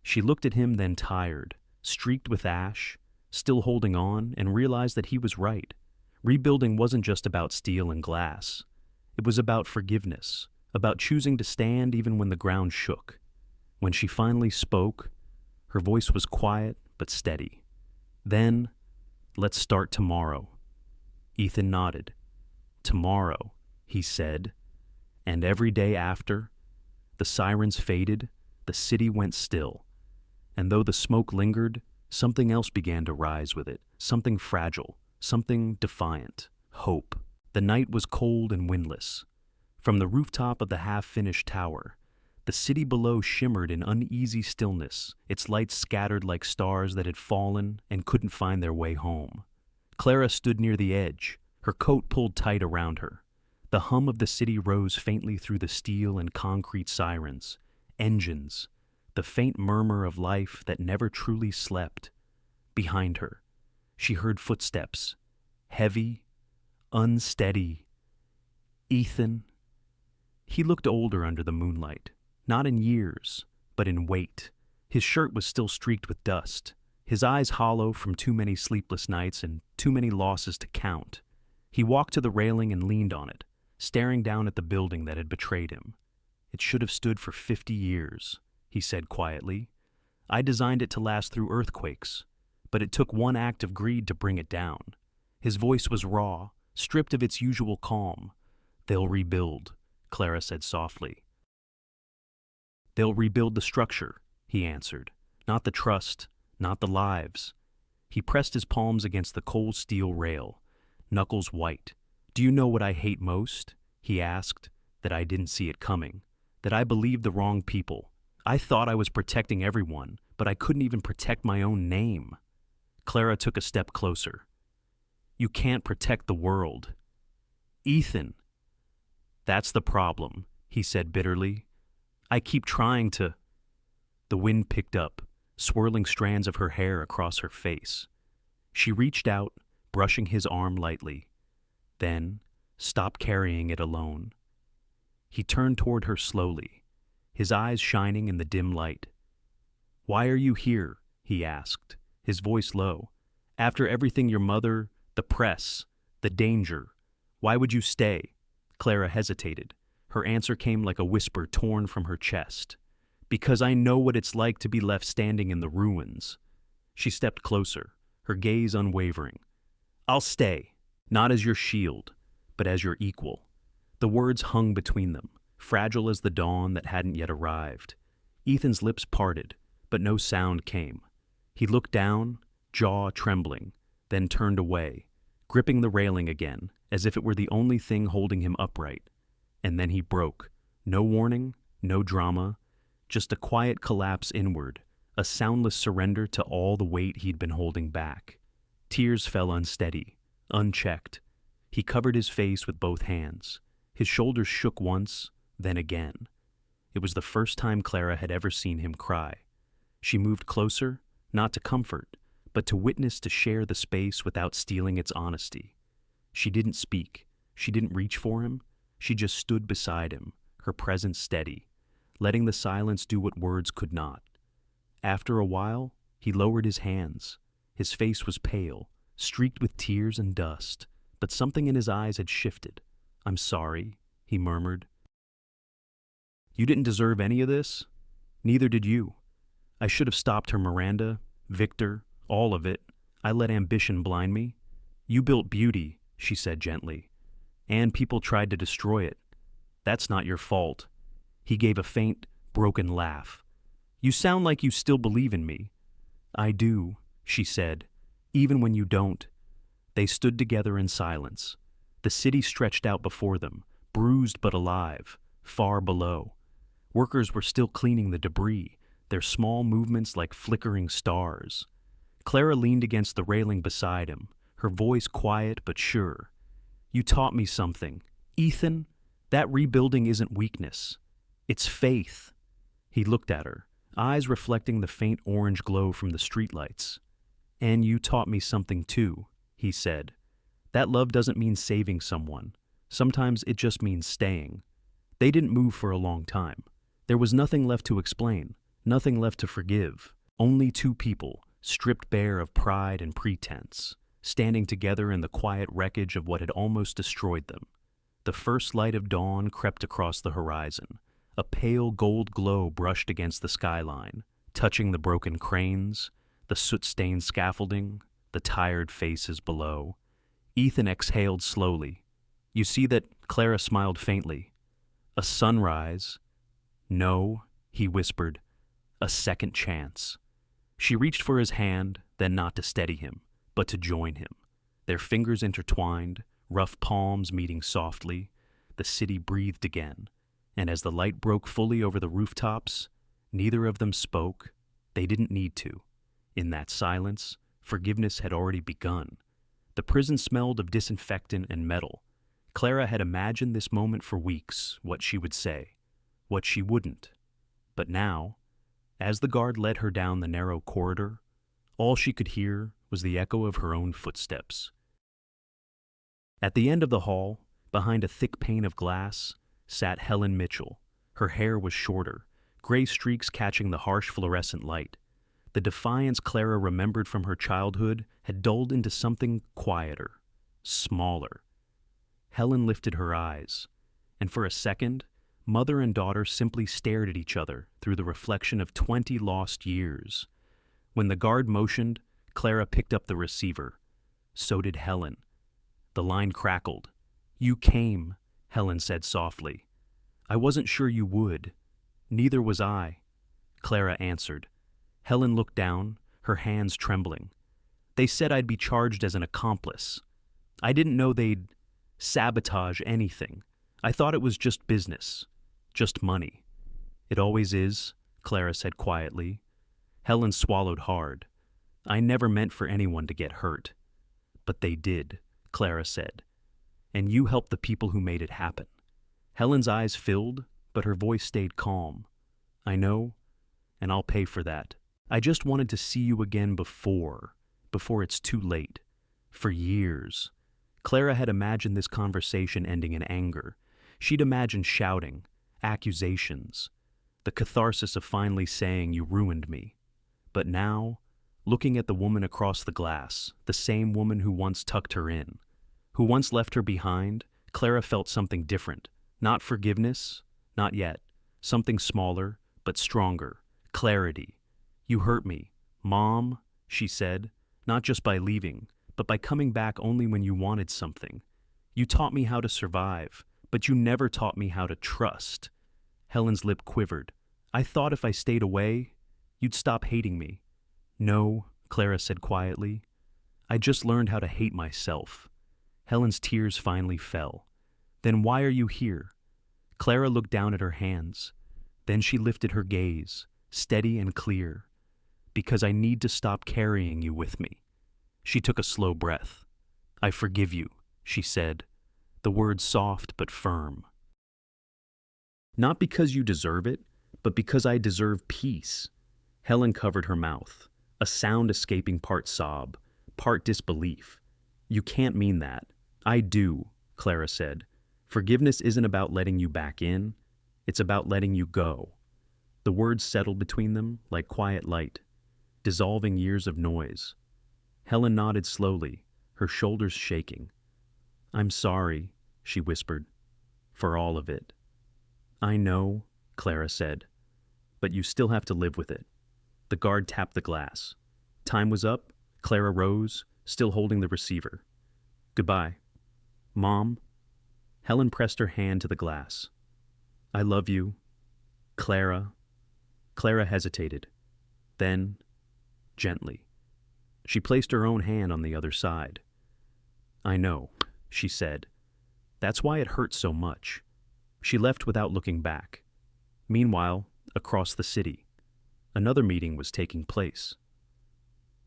She looked at him, then tired, streaked with ash, still holding on, and realized that he was right. Rebuilding wasn't just about steel and glass. It was about forgiveness, about choosing to stand even when the ground shook. When she finally spoke, her voice was quiet but steady. "Then, let's start tomorrow." Ethan nodded. "Tomorrow," he said. And every day after, the sirens faded, the city went still. And though the smoke lingered, something else began to rise with it, something fragile, something defiant, hope. The night was cold and windless. From the rooftop of the half-finished tower, the city below shimmered in uneasy stillness, its lights scattered like stars that had fallen and couldn't find their way home. Clara stood near the edge, her coat pulled tight around her. The hum of the city rose faintly through the steel and concrete sirens, engines, the faint murmur of life that never truly slept. Behind her, she heard footsteps, heavy, unsteady. Ethan. He looked older under the moonlight, not in years, but in weight. His shirt was still streaked with dust, his eyes hollow from too many sleepless nights and too many losses to count. He walked to the railing and leaned on it, staring down at the building that had betrayed him. "It should have stood for 50 years, he said quietly. "I designed it to last through earthquakes, but it took one act of greed to bring it down." His voice was raw, stripped of its usual calm. "They'll rebuild," Clara said softly. "They'll rebuild the structure," he answered. "Not the trust, not the lives." He pressed his palms against the cold steel rail, knuckles white. "Do you know what I hate most?" he asked. "That I didn't see it coming. That I believed the wrong people. I thought I was protecting everyone, but I couldn't even protect my own name." Clara took a step closer. "You can't protect the world." "Ethan." "That's the problem," he said bitterly. "I keep trying to." The wind picked up, swirling strands of her hair across her face. She reached out, brushing his arm lightly, then stopped carrying it alone. He turned toward her slowly, his eyes shining in the dim light. "Why are you here?" he asked, his voice low. After everything your mother, the press, the danger, why would you stay? Clara hesitated. Her answer came like a whisper torn from her chest. Because I know what it's like to be left standing in the ruins. She stepped closer, her gaze unwavering. I'll stay, not as your shield, but as your equal. The words hung between them, fragile as the dawn that hadn't yet arrived. Ethan's lips parted, but no sound came. He looked down, jaw trembling, then turned away, gripping the railing again, as if it were the only thing holding him upright. And then he broke. No warning, no drama, just a quiet collapse inward, a soundless surrender to all the weight he'd been holding back. Tears fell unsteady, unchecked. He covered his face with both hands. His shoulders shook once, then again. It was the first time Clara had ever seen him cry. She moved closer, not to comfort, but to witness, to share the space without stealing its honesty. She didn't speak. She didn't reach for him. She just stood beside him, her presence steady, letting the silence do what words could not. After a while, he lowered his hands. His face was pale, streaked with tears and dust, but something in his eyes had shifted. I'm sorry, he murmured. You didn't deserve any of this. Neither did you. I should have stopped her, Miranda, Victor, all of it. I let ambition blind me. You built beauty, she said gently, and people tried to destroy it. That's not your fault. He gave a faint, broken laugh. You sound like you still believe in me. I do, she said, even when you don't. They stood together in silence. The city stretched out before them, bruised but alive, far below. Workers were still cleaning the debris, their small movements like flickering stars. Clara leaned against the railing beside him, her voice quiet but sure. You taught me something. Ethan, that rebuilding isn't weakness. It's faith. He looked at her, eyes reflecting the faint orange glow from the streetlights. And you taught me something too, he said. That love doesn't mean saving someone. Sometimes it just means staying. They didn't move for a long time. There was nothing left to explain, nothing left to forgive. Only two people, stripped bare of pride and pretense, standing together in the quiet wreckage of what had almost destroyed them. The first light of dawn crept across the horizon. A pale gold glow brushed against the skyline, touching the broken cranes, the soot-stained scaffolding, the tired faces below. Ethan exhaled slowly. You see that? Clara smiled faintly. A sunrise. No, he whispered. A second chance. She reached for his hand, then not to steady him, but to join him. Their fingers intertwined, rough palms meeting softly. The city breathed again, and as the light broke fully over the rooftops, neither of them spoke. They didn't need to. In that silence, forgiveness had already begun. The prison smelled of disinfectant and metal. Clara had imagined this moment for weeks, what she would say, what she wouldn't. But now, as the guard led her down the narrow corridor, all she could hear was the echo of her own footsteps. At the end of the hall, behind a thick pane of glass, sat Helen Mitchell. Her hair was shorter, gray streaks catching the harsh fluorescent light. The defiance Clara remembered from her childhood had dulled into something quieter, smaller. Helen lifted her eyes, and for a second, mother and daughter simply stared at each other through the reflection of 20 lost years. When the guard motioned, Clara picked up the receiver. So did Helen. The line crackled. You came, Helen said softly. I wasn't sure you would. Neither was I, Clara answered. Helen looked down, her hands trembling. They said I'd be charged as an accomplice. I didn't know they'd sabotage anything. I thought it was just business, just money. It always is, Clara said quietly. Helen swallowed hard. I never meant for anyone to get hurt. But they did, Clara said. And you helped the people who made it happen. Helen's eyes filled, but her voice stayed calm. I know, and I'll pay for that. I just wanted to see you again before it's too late. For years. Clara had imagined this conversation ending in anger. She'd imagined shouting, accusations, the catharsis of finally saying you ruined me. But now, looking at the woman across the glass, the same woman who once tucked her in, who once left her behind. Clara felt something different. Not forgiveness, not yet. Something smaller, but stronger. Clarity. "You hurt me, Mom," she said, "not just by leaving, but by coming back only when you wanted something. You taught me how to survive, but you never taught me how to trust." Helen's lip quivered. "I thought if I stayed away, you'd stop hating me." "No," Clara said quietly. "I just learned how to hate myself." Helen's tears finally fell. "Then why are you here?" Clara looked down at her hands. Then she lifted her gaze, steady and clear. "Because I need to stop carrying you with me." She took a slow breath. "I forgive you," she said, the words soft but firm. "Not because you deserve it, but because I deserve peace." Helen covered her mouth, a sound escaping part sob, part disbelief. "You can't mean that." "I do," Clara said. "Forgiveness isn't about letting you back in. It's about letting you go." The words settled between them like quiet light, dissolving years of noise. Helen nodded slowly, her shoulders shaking. "I'm sorry," she whispered, "for all of it." "I know," Clara said, "but you still have to live with it." The guard tapped the glass. Time was up. Clara rose, still holding the receiver. "Goodbye." "Mom?" Helen pressed her hand to the glass. "I love you, Clara." Clara hesitated. Then, gently, she placed her own hand on the other side. "I know," she said. "That's why it hurts so much." She left without looking back. Meanwhile, across the city, another meeting was taking place.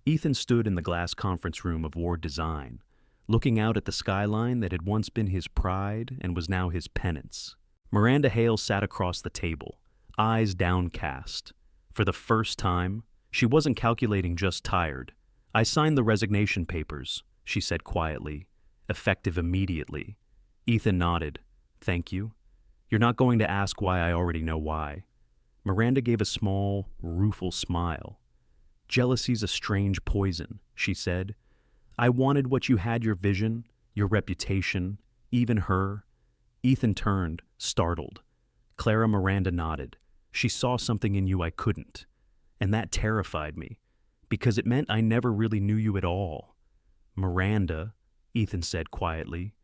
Ethan stood in the glass conference room of Ward Design, looking out at the skyline that had once been his pride and was now his penance. Miranda Hale sat across the table, eyes downcast. For the first time, she wasn't calculating, just tired. "I signed the resignation papers," she said quietly, "effective immediately." Ethan nodded. "Thank you. You're not going to ask why. I already know why." Miranda gave a small, rueful smile. "Jealousy's a strange poison," she said. "I wanted what you had, your vision, your reputation, even her." Ethan turned, startled. Miranda nodded. "She saw something in you I couldn't. And that terrified me, because it meant I never really knew you at all." "Miranda," Ethan said quietly,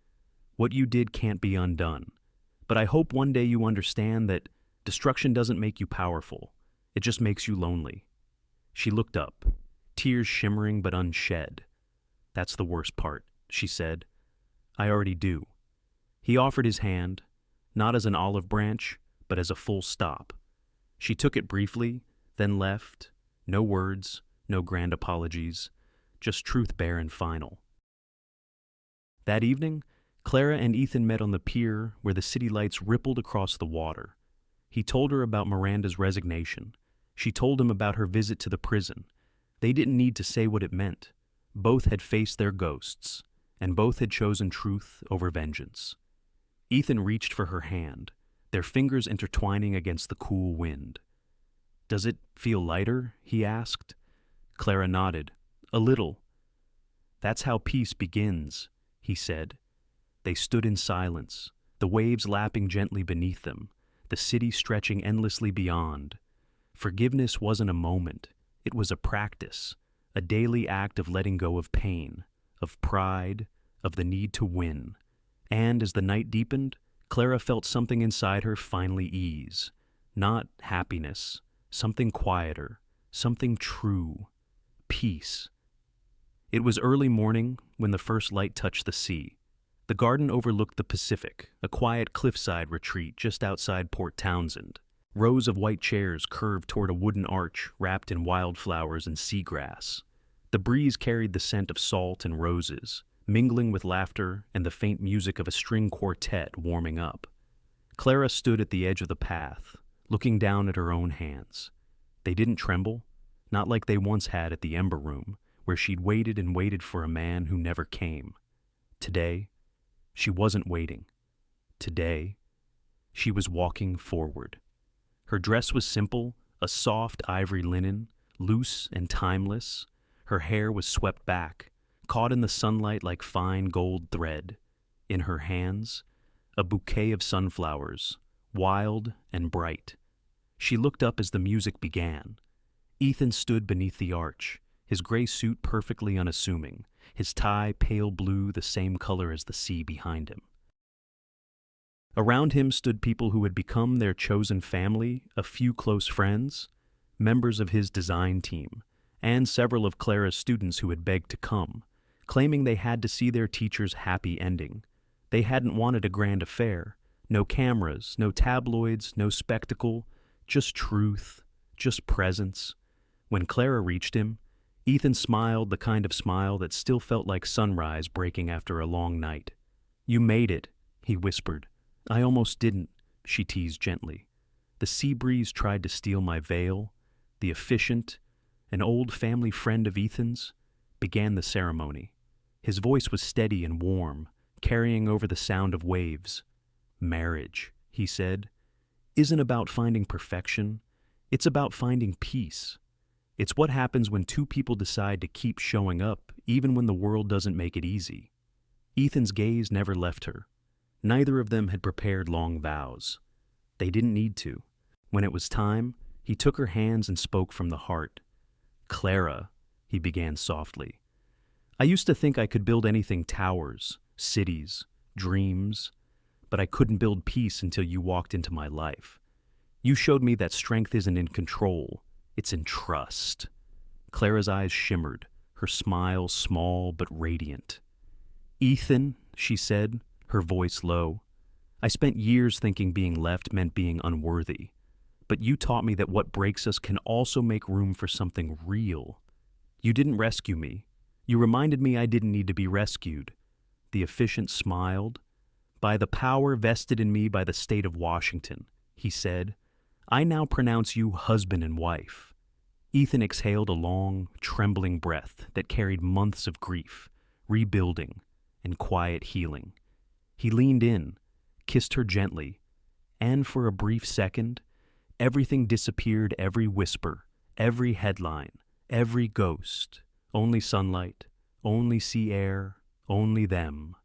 "what you did can't be undone. But I hope one day you understand that destruction doesn't make you powerful. It just makes you lonely." She looked up, tears shimmering but unshed. "That's the worst part," she said. "I already do." He offered his hand, not as an olive branch, but as a full stop. She took it briefly, then left. No words, no grand apologies, just truth bare and final. That evening, Clara and Ethan met on the pier where the city lights rippled across the water. He told her about Miranda's resignation. She told him about her visit to the prison. They didn't need to say what it meant. Both had faced their ghosts, and both had chosen truth over vengeance. Ethan reached for her hand, their fingers intertwining against the cool wind. "Does it feel lighter?" he asked. Clara nodded. "A little." "That's how peace begins," he said. They stood in silence, the waves lapping gently beneath them, the city stretching endlessly beyond. Forgiveness wasn't a moment, it was a practice, a daily act of letting go of pain, of pride, of the need to win. And as the night deepened, Clara felt something inside her finally ease. Not happiness, something quieter, something true. Peace. It was early morning when the first light touched the sea. The garden overlooked the Pacific, a quiet cliffside retreat just outside Port Townsend. Rows of white chairs curved toward a wooden arch wrapped in wildflowers and seagrass. The breeze carried the scent of salt and roses, mingling with laughter and the faint music of a string quartet warming up. Clara stood at the edge of the path, looking down at her own hands. They didn't tremble, not like they once had at the Ember Room, where she'd waited and waited for a man who never came. Today, she wasn't waiting. Today, she was walking forward. Her dress was simple, a soft ivory linen, loose and timeless. Her hair was swept back, caught in the sunlight like fine gold thread. In her hands, a bouquet of sunflowers, wild and bright. She looked up as the music began. Ethan stood beneath the arch, his gray suit perfectly unassuming, his tie pale blue, the same color as the sea behind him. Around him stood people who had become their chosen family, a few close friends, members of his design team, and several of Clara's students who had begged to come, claiming they had to see their teacher's happy ending. They hadn't wanted a grand affair, no cameras, no tabloids, no spectacle, just truth, just presence. When Clara reached him, Ethan smiled, the kind of smile that still felt like sunrise breaking after a long night. "You made it," he whispered. "I almost didn't," she teased gently. "The sea breeze tried to steal my veil." The efficient, an old family friend of Ethan's, began the ceremony. His voice was steady and warm, carrying over the sound of waves. "Marriage," he said, "isn't about finding perfection. It's about finding peace. It's what happens when two people decide to keep showing up, even when the world doesn't make it easy." Ethan's gaze never left her. Neither of them had prepared long vows. They didn't need to. When it was time, he took her hands and spoke from the heart. "Clara," he began softly, "I used to think I could build anything, towers, cities, dreams, but I couldn't build peace until you walked into my life. You showed me that strength isn't in control, it's in trust." Clara's eyes shimmered, her smile small but radiant. "Ethan," she said, her voice low, "I spent years thinking being left meant being unworthy. But you taught me that what breaks us can also make room for something real. You didn't rescue me. You reminded me I didn't need to be rescued." The officiant smiled. "By the power vested in me by the state of Washington," he said, "I now pronounce you husband and wife." Ethan exhaled a long, trembling breath that carried months of grief, rebuilding, and quiet healing. He leaned in, kissed her gently, and for a brief second, everything disappeared, every whisper, every headline, every ghost. Only sunlight, only sea air, only them.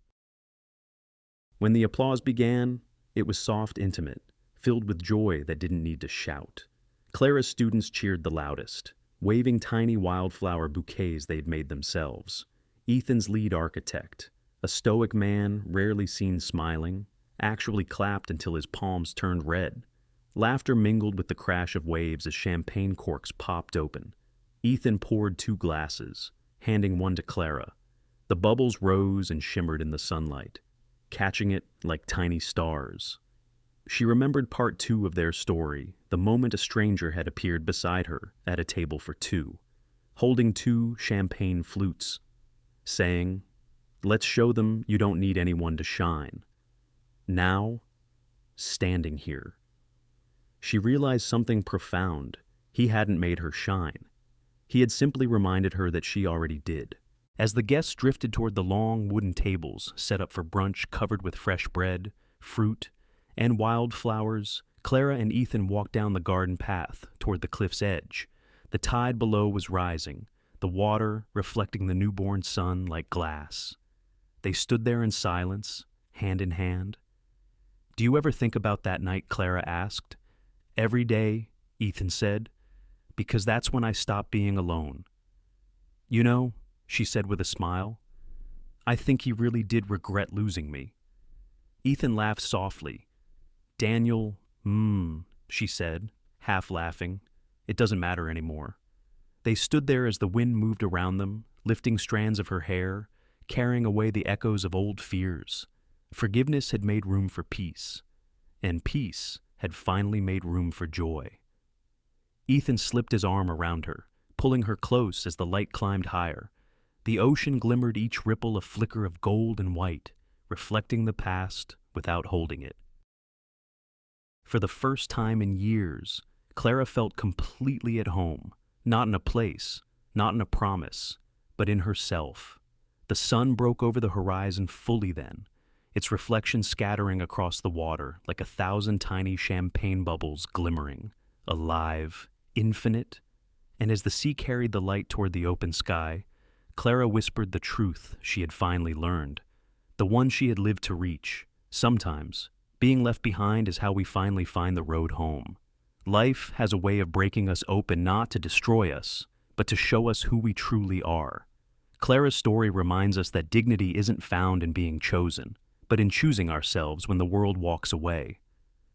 When the applause began, it was soft, intimate, filled with joy that didn't need to shout. Clara's students cheered the loudest, waving tiny wildflower bouquets they'd made themselves. Ethan's lead architect, a stoic man rarely seen smiling, actually clapped until his palms turned red. Laughter mingled with the crash of waves as champagne corks popped open. Ethan poured 2 glasses, handing one to Clara. The bubbles rose and shimmered in the sunlight, catching it like tiny stars. She remembered part 2 of their story, the moment a stranger had appeared beside her at a table for 2, holding 2 champagne flutes, saying, "Let's show them you don't need anyone to shine." Now, standing here, she realized something profound. He hadn't made her shine. He had simply reminded her that she already did. As the guests drifted toward the long wooden tables set up for brunch covered with fresh bread, fruit, and wildflowers, Clara and Ethan walked down the garden path toward the cliff's edge. The tide below was rising, the water reflecting the newborn sun like glass. They stood there in silence, hand in hand. "Do you ever think about that night?" Clara asked. "Every day," Ethan said, "because that's when I stopped being alone." "You know," she said with a smile, "I think he really did regret losing me." Ethan laughed softly. "Daniel, she said, half laughing. "It doesn't matter anymore." They stood there as the wind moved around them, lifting strands of her hair, carrying away the echoes of old fears. Forgiveness had made room for peace, and peace had finally made room for joy. Ethan slipped his arm around her, pulling her close as the light climbed higher. The ocean glimmered, each ripple a flicker of gold and white, reflecting the past without holding it. For the first time in years, Clara felt completely at home, not in a place, not in a promise, but in herself. The sun broke over the horizon fully then, its reflection scattering across the water like 1,000 tiny champagne bubbles glimmering, alive, infinite, and as the sea carried the light toward the open sky, Clara whispered the truth she had finally learned, the one she had lived to reach. Sometimes, being left behind is how we finally find the road home. Life has a way of breaking us open not to destroy us, but to show us who we truly are. Clara's story reminds us that dignity isn't found in being chosen, but in choosing ourselves when the world walks away.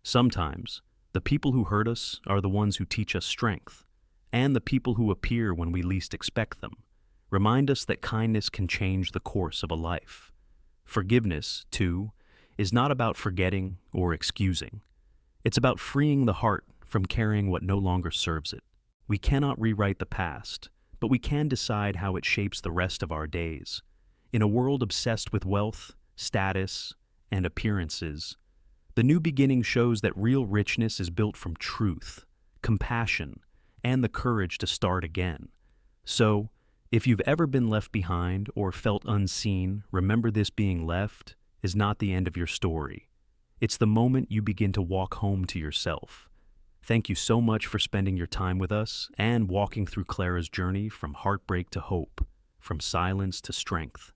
Sometimes, the people who hurt us are the ones who teach us strength, and the people who appear when we least expect them remind us that kindness can change the course of a life. Forgiveness, too, is not about forgetting or excusing. It's about freeing the heart from carrying what no longer serves it. We cannot rewrite the past, but we can decide how it shapes the rest of our days. In a world obsessed with wealth, status, and appearances, the new beginning shows that real richness is built from truth, compassion, and the courage to start again. So, if you've ever been left behind or felt unseen, remember this: being left is not the end of your story. It's the moment you begin to walk home to yourself. Thank you so much for spending your time with us and walking through Clara's journey from heartbreak to hope, from silence to strength.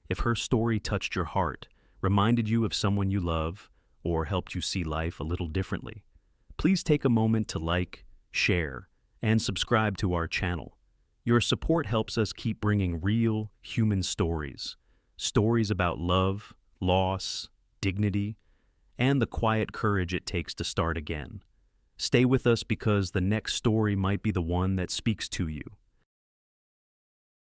If her story touched your heart, reminded you of someone you love, or helped you see life a little differently, please take a moment to like, share, and subscribe to our channel. Your support helps us keep bringing real, human stories. Stories about love, loss, dignity, and the quiet courage it takes to start again. Stay with us because the next story might be the one that speaks to you.